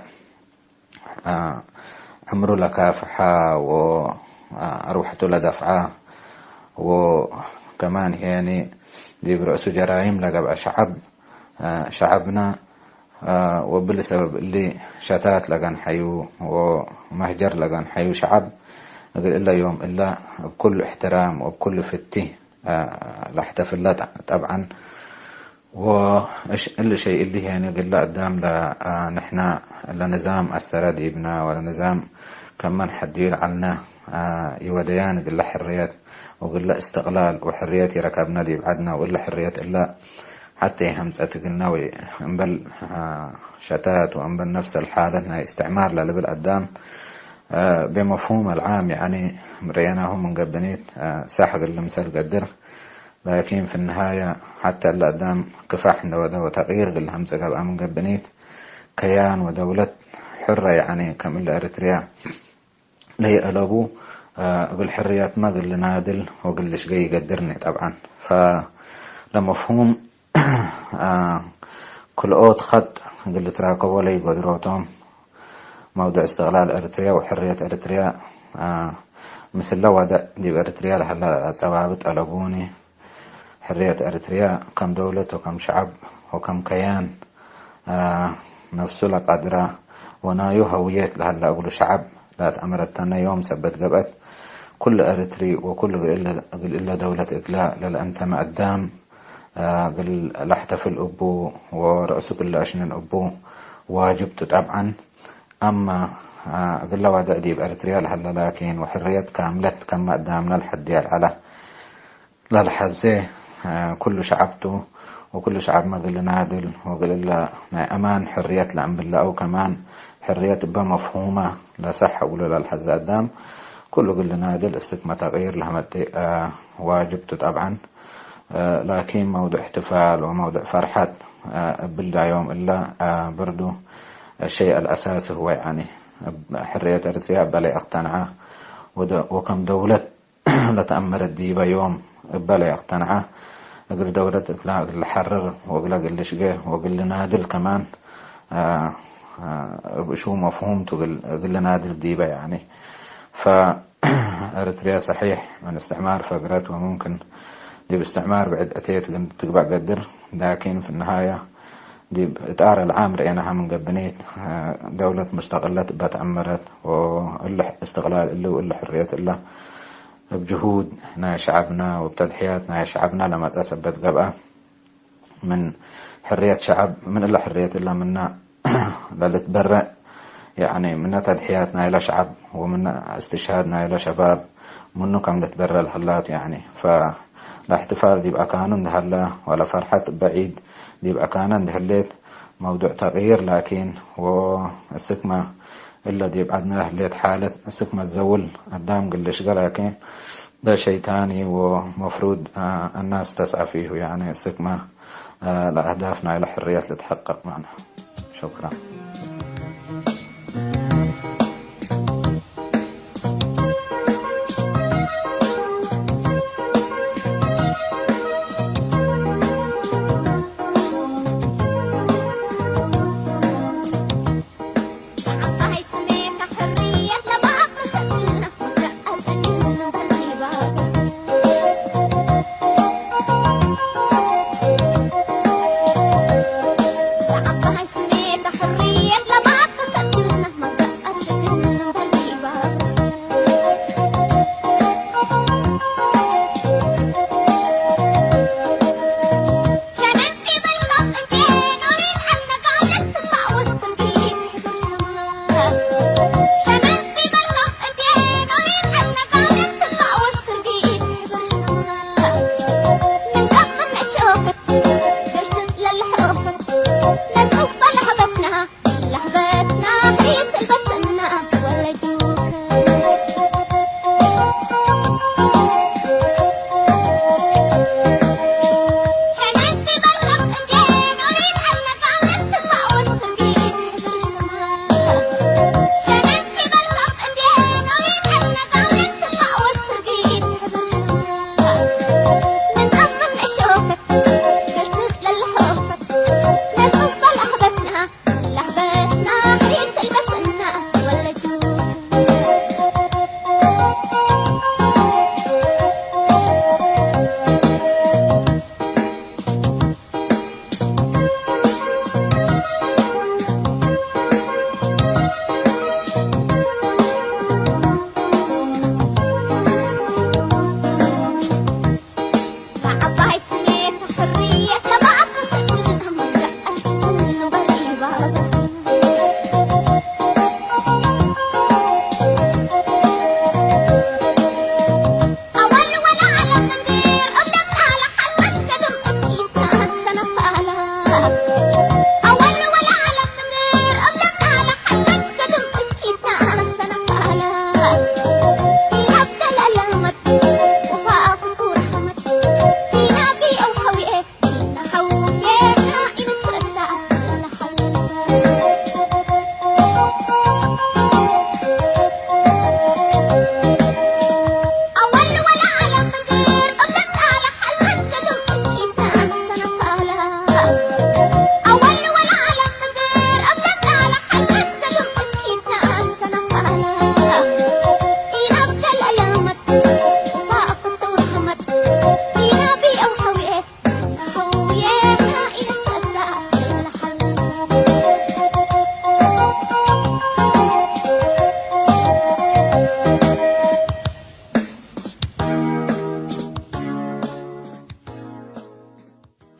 عمره لكافحة وأروحته لدفعة وكمان يعني دي برأسه جرائم لقبع شعبنا وبالسبب اللي شتات لقان حيو ومهجر لقان حيو شعب إلا يوم إلا بكل احترام وبكل فتي لاحتفلات طبعا وإلا شيء اللي يعني قل قدام لا نحنا لا نظام السراد ابنا ولا نظام كمان حديل عنا يوديان قل حريات وقل استقلال وحريات ركبنا دي بعدنا وإلا حريات إلا حتى همزة قلنا وانبل شتات وانبل نفس الحالة استعمار للبل قدام بمفهوم العام يعني مريناهم من قبنيت ساحق المثال قدر، لكن في النهاية حتى اللي قدام كفاح وتغيير الهمزة قبقى من قبنيت كيان ودولة حرة يعني كامل إريتريا لي قلبوا بالحريات ما قل نادل وقلش جاي يقدرني طبعا. فلمفهوم كل اوت خط قل تراكب ولا يقدروتهم موضوع استغلال إريتريا وحرية إريتريا مثل لو دي بإريتريا لحلا ثوابت ألقوني حرية إريتريا كم دولة وكم شعب وكم كيان نفسه لقدرة ونايو هوية لحلا أقول شعب لا تأمرتنا يوم سبت قبت كل إريتري وكل قل إلا دولة إقلاء للأنتم قدام قل لاحتفل أبو ورأسه كل أشن الأبو واجبته طبعا. أما قل له وعد أديب إريتريا لحلا لكن وحرية كاملة كما قدامنا الحد على للحزة كل شعبته وكل شعب ما قل نادل وقل له أمان حرية لأن بالله أو كمان حرية بمفهومة لا صح ولا للحزة قدام كله قل نادل استكمة تغيير لهم واجبته طبعا. لكن موضوع احتفال وموضوع فرحات بالله يوم إلا برضو الشيء الأساسي هو يعني حرية إريتريا بلا اقتنعه وكم دولة لتأمرت ديبا يوم بلا اقتنعه أقول دولة قل حرر وقل قل شقه وقل نادل كمان شو مفهومته قل نادل ديبا يعني. فإريتريا صحيح من استعمار فقرات وممكن دي باستعمار بعد أتيت تقبع قدر، لكن في النهاية دي إطار العام رأيناها من قبنيت دولة مستقلة بتأمرت وإلا استقلال إلا وإلا حرية إلا بجهود ناي شعبنا وبتضحيات ناي شعبنا لما تثبت قبقى من حرية شعب من إلا حرية إلا منا للتبرع يعني من تضحياتنا إلى شعب ومن استشهادنا إلى شباب منه كم لتبرع الحلات يعني. فالاحتفال دي بقى كانون هلا ولا فرحة بعيد دي بقى كانون هليت موضوع تغيير، لكن والسكمة إلا دي بعدنا هليت حالة السكمة الزول قدام قلش لكن ده شيء تاني ومفروض الناس تسعى فيه يعني السكمة لأهدافنا إلى حريات لتحقق معنا. شكرا.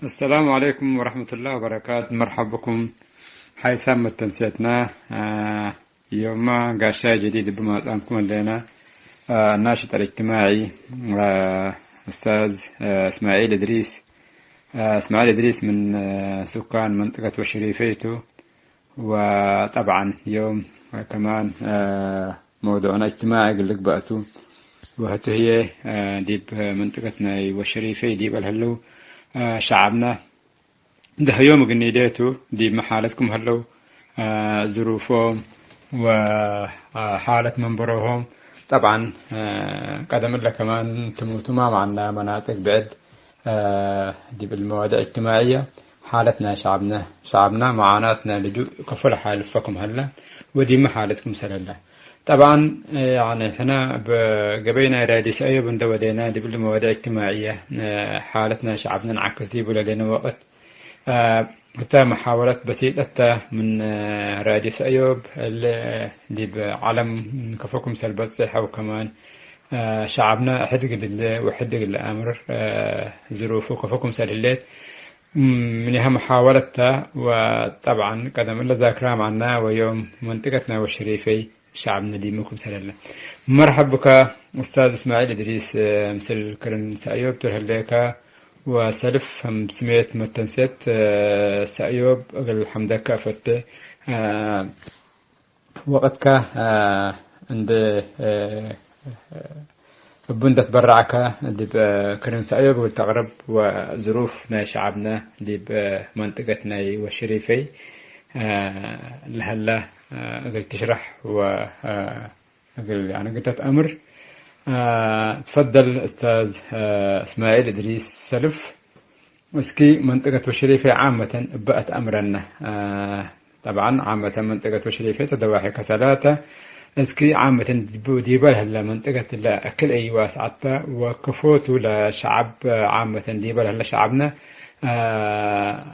السلام عليكم ورحمة الله وبركاته. مرحبا بكم. حي سامة تنسيتنا يوم قاشة جديد بما أنكم لنا الناشط الاجتماعي أستاذ إسماعيل إدريس. إسماعيل إدريس من سكان منطقة وشريفيته، وطبعا يوم كمان موضوعنا اجتماعي قل لك بقتو وهي دي بمنطقتنا وشريفي دي بالهلو شعبنا ده يوم قنيديتو دي محالتكم هلو ظروفهم وحالة منبرهم. طبعا قدم الله كمان تموتوا ما معنا مناطق بعد دي بالمواضيع الاجتماعية. حالتنا شعبنا معاناتنا لجو كفل حالفكم هلا ودي محالتكم سلالة. طبعا يعني احنا بقبينا راديس ايوب ندودينا دي بالمواضيع الاجتماعية حالتنا شعبنا نعكس دي بلا لنا وقت حتى محاولات بسيطة من راديس ايوب اللي بعلم كفكم سلبات صحة، وكمان شعبنا حدق لله وحدق الامر ظروفه كفكم سلالات منها محاولتها. وطبعا قدم الله ذاكرام عنا ويوم منطقتنا والشريفي شعبنا ديمكم سلالة. مرحبا بك أستاذ إسماعيل إدريس مثل كرن سأيوب ترهليك وسلف هم سميت متنسيت سأيوب أقل حمدك كافت وقتك عند بندة برعك دي بكرن سأيوب والتغرب وظروفنا شعبنا دي بمنطقتنا والشريفي. لهلا قلت تشرح يعني قلت أمر. تفضل أستاذ إسماعيل إدريس سلف. وسكي منطقة وشريفة عامة بقت أمرنا. طبعا عامة منطقة وشريفة تدواحي كثلاثة اسكي عامة ديبال هلا منطقة لا كل أي واسعة وكفوت لشعب عامة ديبال هلا شعبنا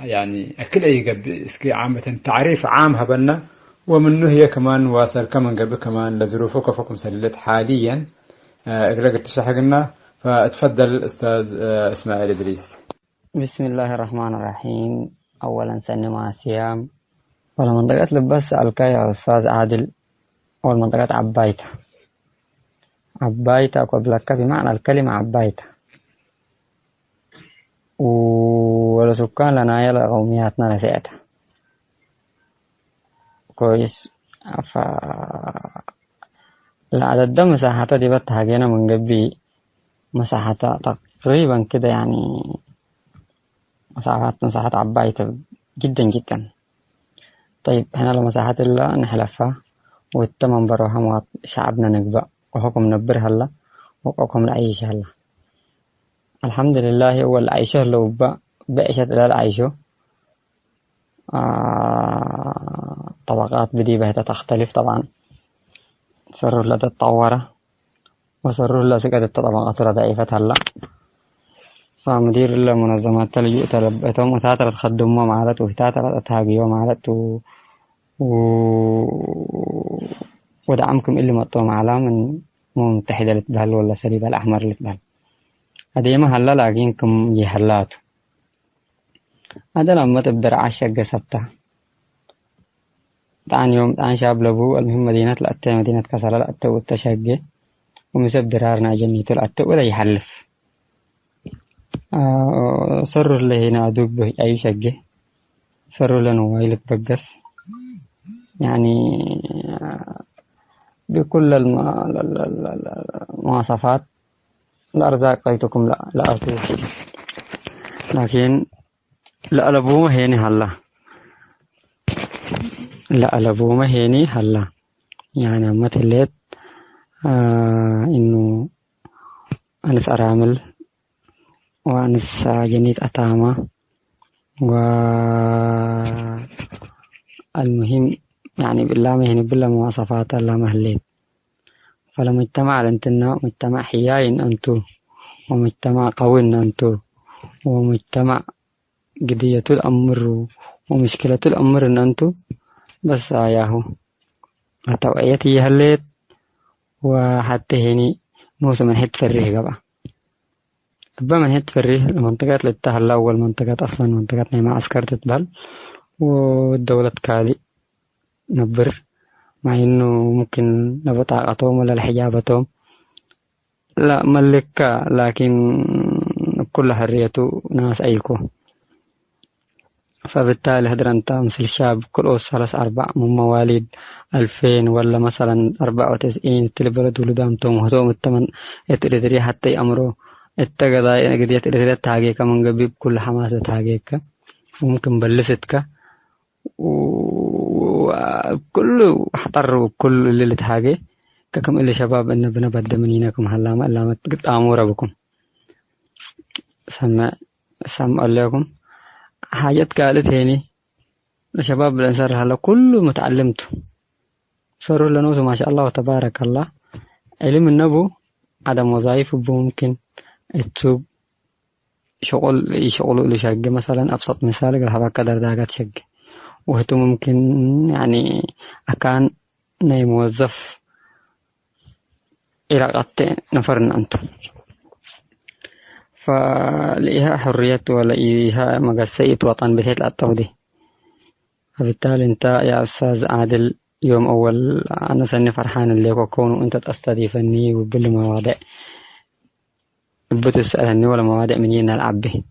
يعني كل أي قبل اسكي عامة تعريف عام هبلنا ومنه هي كمان واصل كمان قبل كمان لظروفه كفكم سلت حاليا إقلاق تشحقنا. فتفضل أستاذ إسماعيل إدريس. بسم الله الرحمن الرحيم. أولا سنما سيام ولا منطقة لبس الكاي يا أستاذ عادل والمنطقة عبايتا قبلك بمعنى الكلمة عبايتا ولسكان لنا يلا قومياتنا لفئتها كويس. العدد ده مساحته دي بتهاجينا من قبل مساحتها تقريبا كده يعني مساحات عبايته جدا جدا. طيب هنا المساحات اللي نحلفها والتمن بروها شعبنا نقبأ وحكم نبر هلا وحكم العيش هلا. الحمد لله هو العيشه لو بأشت إلى العيشه طبقات بديبة تختلف طبعا. سرور لا تتطور وسرور لا سكت طبقات ضعيفة هلا. فمدير المنظمات اللي تلبتهم وتاترت خدمهم معلت وتاترت أتهاجيهم معلت ودعمكم اللي مطوم على من متحدة لتبهل ولا سليب الأحمر لتبهل هذه ما هلا لاقينكم يهلاتوا. هذا لما تبدأ عشق سبتها تعان يوم تعان شاب لبو المهم مدينة الأتة مدينة كسر الأتة والتشقة ومسب درارنا جنيت الأتة ولا يحلف صرر له هنا أدوب به أي شقة صرر له نوايلك بقص يعني بكل المواصفات. الأرزاق قيتكم لا أرتوه لكن لا ألبوه هيني هلا يعني أما تليت إنه أنس أرامل وأنس جنيت أتامة والمهم يعني بالله مهني بالله مواصفات الله مهليت. فالمجتمع لأنتنا مجتمع حياي أنتو ومجتمع قوي أنتو ومجتمع قضية الأمر ومشكلة الأمر أنتو بس آياهو توعيتي هليت وحتى هني موسم من حد فريه قبع أبا من حد فريه المنطقات اللي تهلا والمنطقات أصلا منطقات ما عسكر تتبال والدولة كالي نبر مع إنه ممكن نبطاقتهم ولا الحجابتهم لا ملكة لكن كل حريته ناس أيكو. فبالتالي هدر أنت مثل الشاب كل أوس 3-4 من مواليد 2000 ولا مثلا 94 تلبرد ولدامتهم وهدوم التمن يتريدري حتى يأمروا التقضى قد يتريدري تاقيك من قبيب كل حماسة تاقيك وممكن بلستك وكل حطر وكل اللي تاقي كم اللي شباب إن بنبدأ منينكم هلا ما إلا ما تقطعوا ربكم سمع لكم حاجات قالت هيني الشباب الأنصار هلا كله متعلمته صاروا لنا ما شاء الله وتبارك الله علم النبو عدم وظائف ممكن التوب شغل اللي شق مثلا أبسط مثال قال هذا قدر داقات شق وهتو ممكن يعني أكان ناي موظف إلى قط نفرنا أنتم فلإيها حرية ولإيها مقاسية وطن بحيث الأطودي. فبالتالي أنت يا أستاذ عادل يوم أول أنا سني فرحان اللي وكونه أنت تستضيفني وبالمواضيع بتسألني ولا مواضيع مني نلعب به.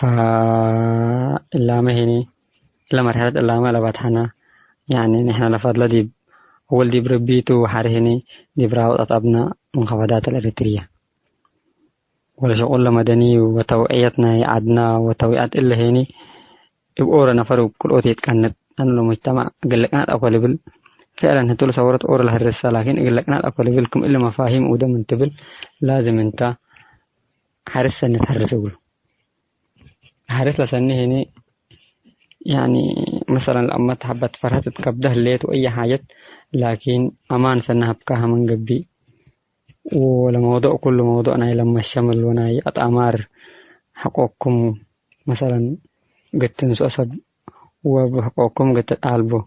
فإلا ما هني إلا مرحلة إلا ما لبتحنا يعني نحن لفضل دي أول دي بربيتو وحرهني دي براو أطبنا منخفضات الأريترية ولا شغل مدني وتوعيتنا عدنا وتوعيات إلا هني يبقى نفر كل أوتيت كانت أنه المجتمع قال لك أنا أقول بل فعلا هتقول صورت أور لها الرسالة لكن قال لك أنا أقول بلكم إلا مفاهيم وده من تبل لازم أنت حرس أن تحرس أقول حرس لسنه هنا يعني مثلا لما تحبت فرحت كبده الليت وأي حاجة لكن أمان سنها بكاها من قبي ولموضوع كل موضوعنا لما الشمل وناي أتأمار حقوقكم مثلا قد تنسوا أسد وبحقوقكم قد تقالبوا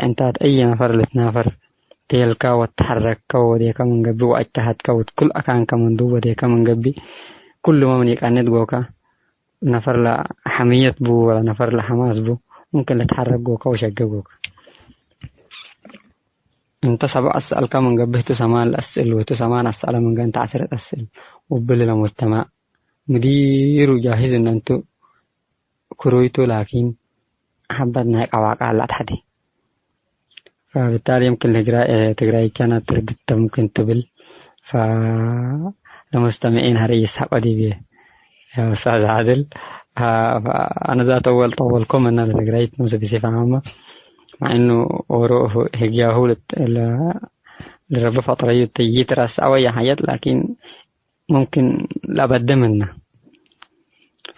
أنت أي نفر لتنافر تيلكا وتحرك وديك من قبي واجتهد كل أكان كمن دوب وديك من قبي كل ما من يكاند جوكا نفر لحمية بو ولا نفر لحماس بو ممكن لتحرك جوكا وشق جوكا انت سبع أسأل كمن قبه تسمان الأسئل وتسمان أسأل من قانت 10 أسئل وبل لمجتمع مدير وجاهز ان انتو كرويتو لكن حبتنا هيك أواقع لا تحدي فبالتالي يمكن تقرأي كانت ردت ممكن تبل فالمستمعين هري يسحب دي بيه يا أستاذ عادل فأنا ذات أول طولكم أن أنا تقرأيت موسى بصفة عامة مع إنه أوروه هجياه لرب فترة تيجي رأس أو أي حاجات لكن ممكن لابد منه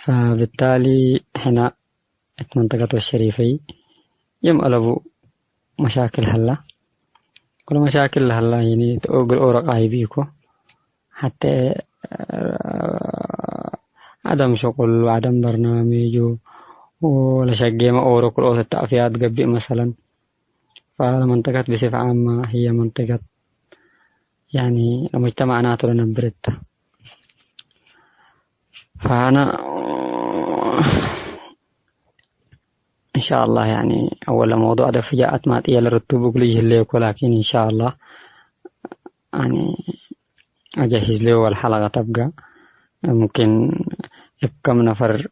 فبالتالي هنا منطقة الشريفي يمقلبوا مشاكل هلا كل مشاكل هلا يعني تقول أورق عيبيكو حتى عدم شغل وعدم برنامج ولا شيء ما أورق كل أوت التعفيات قبل مثلا فالمنطقة بصفة عامة هي منطقة يعني المجتمع تلنا بريتا فأنا إن شاء الله يعني أول موضوع ده فجاءت ما تيجي للرتوب ليه اللي ولكن إن شاء الله يعني أجهز له والحلقة تبقى ممكن يبقى من نفر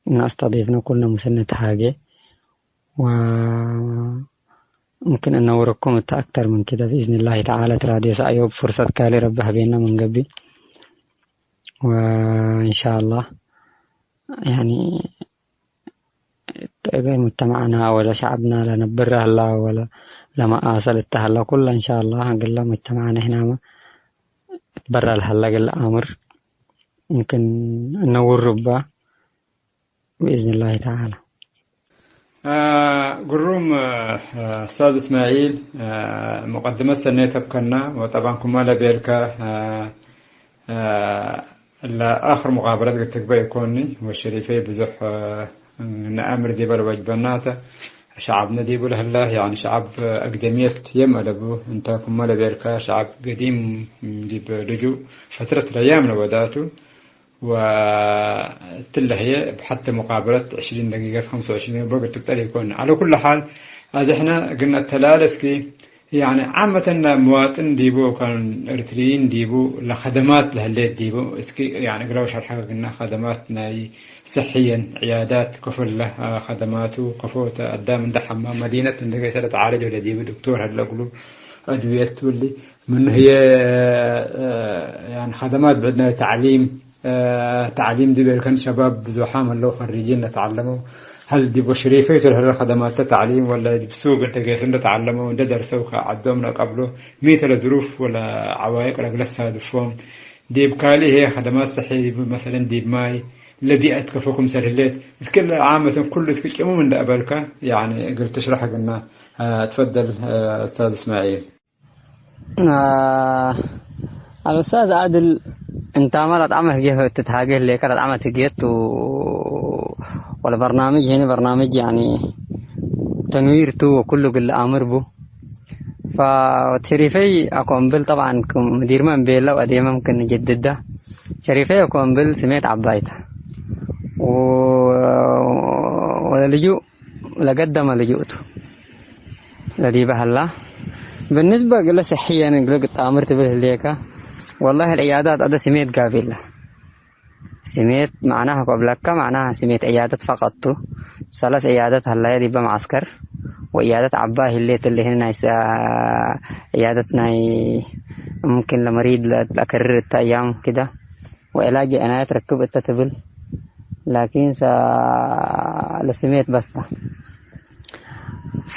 نستضيفنا كلنا مسنة حاجة وممكن أن نوركم أكثر من كده بإذن الله تعالى ترادي سأيوب فرصة كالي ربها بينا من قبل وإن شاء الله يعني مجتمعنا ولا شعبنا لا نبره الله ولا لما آسل التهلا كله إن شاء الله قل مجتمعنا هنا ما تبرر الهلا قل أمر ممكن نور ربا بإذن الله تعالى. قروم أستاذ إسماعيل مقدمة سنة تبقنا وطبعا كمالا بيلك آخر مقابلات قد تقبل يكوني والشريفي بزح نأمر دي بالوجبانات شعبنا دي بله الله يعني شعب أقدمية يملبو انت كمالا بيلك شعب قديم دي بلجو فترة الأيام لوداته وتلهي حتى مقابلة 20 دقيقة 25 دقيقة تقدر يكون على كل حال هذا احنا قلنا التلالف كي يعني عامة مواطن ديبو كان إريتريين ديبو لخدمات لهالليت ديبو اسكي يعني قلوش الحقيقة قلنا خدماتنا صحيا عيادات كفل له خدماته كفوت قدام من حمام مدينة اللي قاعدة تعالج ولا ديبو دكتور هلا قلوا أدوية واللي من هي يعني خدمات بدنا تعليم دي كان شباب زحام اللي خريجين نتعلموا هل دي بشريفة ولا خدمات تعليم ولا بسوق انت جايين نتعلموا وده درسوا عدومنا قبله مثل ظروف ولا عوائق ولا جلس هذا الفهم دي بكالي هي خدمات صحية مثلا دي بماي الذي أتكفوكم سهلات كل عامة كل شيء من قبلك يعني قلت تشرح قلنا تفضل أستاذ إسماعيل. الأستاذ عادل انت عملت عمل جه تتهاجه اللي كانت عملت جيت والبرنامج هنا برنامج يعني تنوير تو وكله قل امر بو فشريفي اكون بل طبعا مدير من بيلا وادي ممكن نجدد ده شريفي اكون بل سميت عبايته ولجو لقدم لجوته الذي بهلا بالنسبه قال صحيا قلت امرت به الليكا والله العيادات هذا سميت قابلة سميت معناها قبلك معناها سميت عيادات فقط 3 عيادات هلا يدي بمعسكر وعيادات عباه اللي هنا عيادتنا ممكن لمريض لأكرر 3 أيام كده وعلاج أنا تركب التتبل لكن لسميت بس.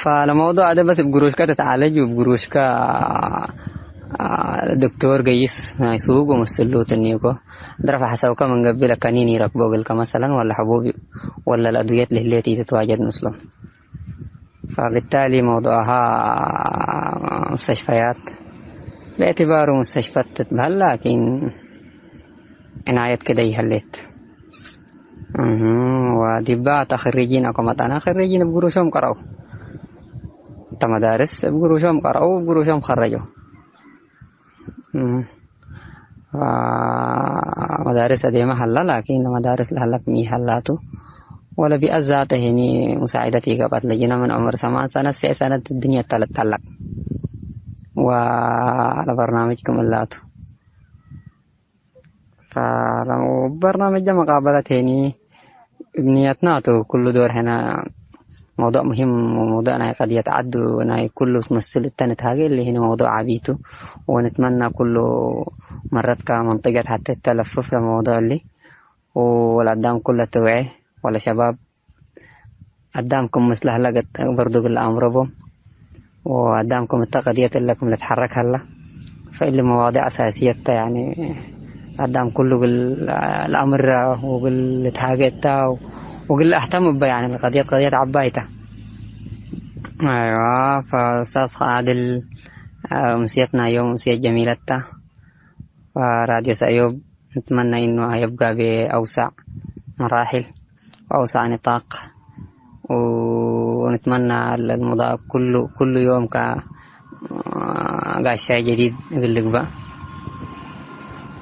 فالموضوع ده بس بقروشكا تتعالج وبقروشكا دكتور قيس يسوق ومسلوت النيوكو درفع حسوكا من قبل كانيني ركبوا قلك مثلا ولا حبوب ولا الأدوية التي تتواجد مثلا. فبالتالي موضوعها مستشفيات باعتباره مستشفيات تتبهل لكن عناية كده يهلت. ودبات خريجين أقامتنا خريجين بقروشهم قرأوا مدارس بقروشهم قرأوا بقروشهم خرجوا. مدارس دي محلة لكن مدارس لهلا مي حلاتو ولا بأزاته هني مساعدتي قبل لجينا من عمر 8 سنة 9 سنة الدنيا تلق وعلى برنامجكم اللاتو. فلو برنامج مقابلة هني ابنيتناتو كل دور هنا موضوع مهم وموضوعنا قد يتعد وناي كله تمثل التاني هاجي اللي هنا موضوع عبيته ونتمنى كله مرات كمنطقة حتى التلفف لموضوع اللي والقدام كله توعي ولا شباب قدامكم مثل هلا برضو بالأمر بهم وقدامكم التقديات لكم نتحرك هلا فإلي مواضيع أساسية يعني قدام كله بالأمر وبالتحاجات وقل اهتم بها يعني قضية عبايته. ايوه فاستاذ عادل امسيتنا يوم امسية جميلة فراديو سأيوب نتمنى انه يبقى باوسع مراحل واوسع نطاق ونتمنى المضاء كل يوم شيء جديد باللقبة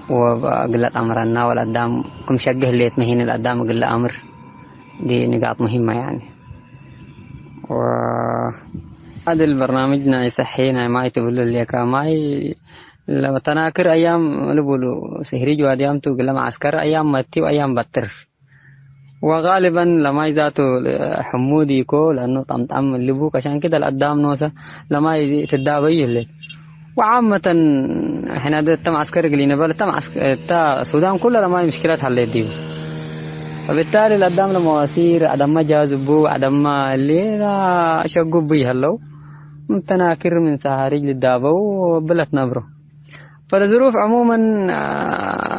وقلة امرنا والقدام كم شقه اللي يتمهين القدام قلة امر دي نقاط مهمة يعني. وهذا البرنامجنا يصحينا ما يتبلو اللي كماي لما تناكر أيام لبولو سهريج واديام تقول مع عسكر أيام متي وأيام بطر وغالبا لما يزاتو حمودي يكو لأنه طمطم اللبوك عشان كده القدام نوسة لما تدابيه اللي وعامة احنا ده تم عسكر قلينا بل تم السودان كلها لما مشكلات حليت دي. فبالتالي القدام لمواسير عدم ما جاذبوا عدم ما اللي لا شقوا بيه هلو متناكر من سهاريج للدابة وبلت نبره. فالظروف عموما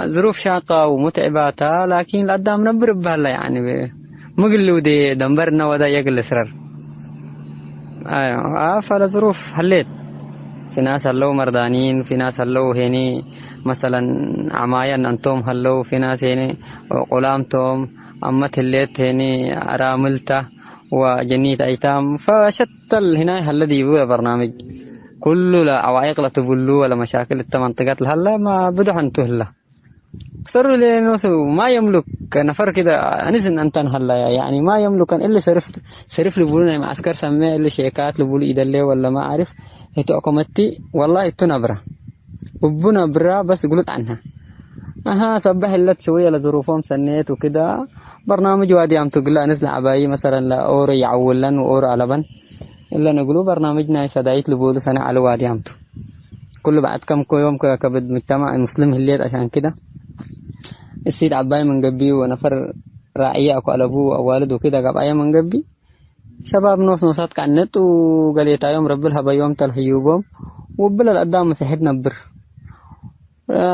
ظروف شاقة ومتعباتها لكن القدام نبر بهلا يعني مقلو دي دنبرنا ودا يقل اسرار. ايوه فالظروف حليت في ناس هلو مردانين في ناس هلو هني مثلا عمايا أنتم هلو في ناس هني قلامتم أمت الليت هني أراملته وجنيت أيتام فشتل هنا الذي يبغى برنامج كله لا عوائق لا تبلو ولا مشاكل التمنطقات هلا ما بدو هنتهلا صاروا لنوسو ما يملك نفر كده أنزل أنتن هلا يعني ما يملك إلا صرف لبولنا مع عسكر سماه إلا شيكات لبول إيدالله ولا ما أعرف هتو أقومتي والله التنبرة وبنا برا بس قلت عنها صبح اللت شوية لظروفهم سنيت وكده برنامج وادي عم تقول نزل عباية مثلا لا أور يعولن وأور علبن إلا نقوله برنامجنا سدايت لبول سنة على وادي عمتو كل بعد كم يوم كبد مجتمع المسلم الليل عشان كده السيد عباية من قبي ونفر راعية أكو على أبوه أو والده كده عباية من قبي شباب نوسات كعنت وقاليت يوم رب لها بيوم تلهيوبهم وبلا القدام مسحتنا بر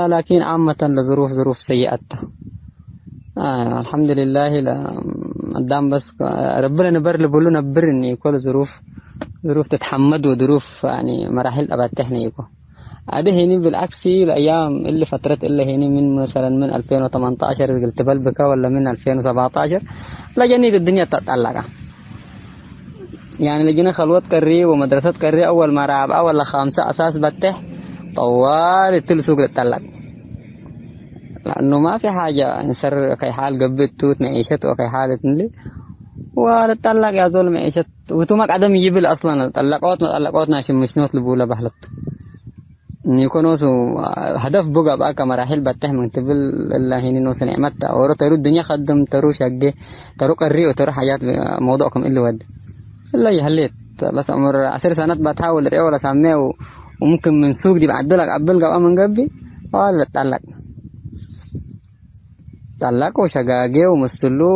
لكن عامة لظروف سيئة. الحمد لله قدام بس ربنا نبر لبولو نبر إني كل ظروف تتحمد وظروف يعني مراحل أبد تحنيكو هذا هني بالعكس الأيام اللي فترة إلا هني من مثلا من 2018 قلت بلبكة ولا من 2017 لجنيت الدنيا تتعلق يعني لجينا خلوات كري ومدرسة كري أول ما رابعة ولا خامسة أساس بتح طوال التلسوق تتعلق لأنه ما في حاجة نسر كي حال قبضتو معيشت وكي حالة نلي وتتعلق يا زول معيشت وتومك عدم يجيب أصلا تطلقات ناشم مشنوت لبولا بحلت يكونوا هدف بقى بقى كمراحل بتح من تبل الله هني نوس نعمتها ورا ترو الدنيا خدم ترو شقة ترو قري وترو حاجات موضوعكم اللي ود الله يهليت بس عمر 10 سنوات بتحاول رأي ولا سامع وممكن من سوق دي بعدلك قبل من قبي ولا تطلق طلقوا شقاقي ومسلو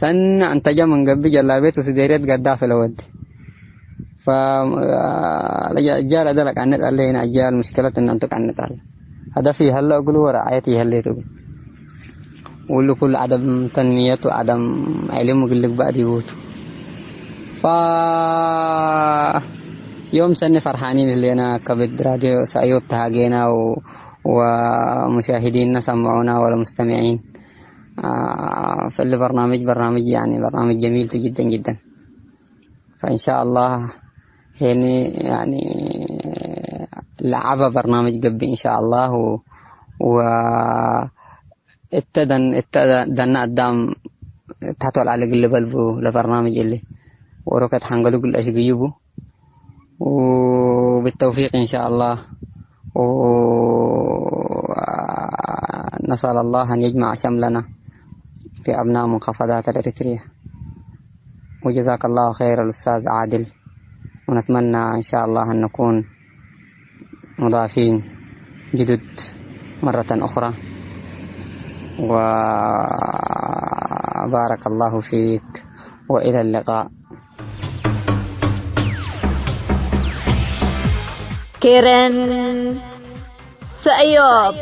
سن انتجا من قبل جلابيت وسديريت قدا في الود فالرجال دلك عن اللي هنا أجيال مشكلة إن أنتوا عن نتعلم هذا فيه هلا أقولوا رعايتي هلا تقول واللي كل عدم تنمية وعدم علم وقل لك بقى ديوت يوم سنة فرحانين اللي أنا كبد راديو سأيوب تهاجينا ومشاهدين سمعونا ولا مستمعين فاللي برنامج يعني برنامج جميل جدا جدا فإن شاء الله هني يعني لعب برنامج قبل إن شاء الله و ابتدى قدام تحتوى على قلب قلبه لبرنامج اللي وركت حنقلوا كل أشي بيجيبوا وبالتوفيق إن شاء الله ونسأل الله أن يجمع شملنا في أبناء منخفضات الإريترية وجزاك الله خير الأستاذ عادل ونتمنى إن شاء الله أن نكون مضافين جدد مرة أخرى وبارك الله فيك وإلى اللقاء. كيرن سأيوب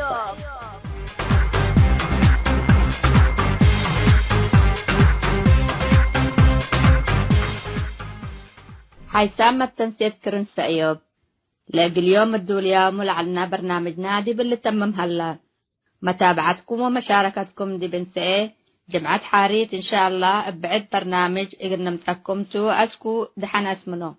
حيسام التنسيق كيرن سأيوب لاقي اليوم الدوليا ملعلنا برنامج نادي باللي تمم هلا متابعتكم ومشاركتكم دي بنسئ جمعة حاريت إن شاء الله بعد برنامج إقرنا متحكمتو أسكو دحنا اسمنو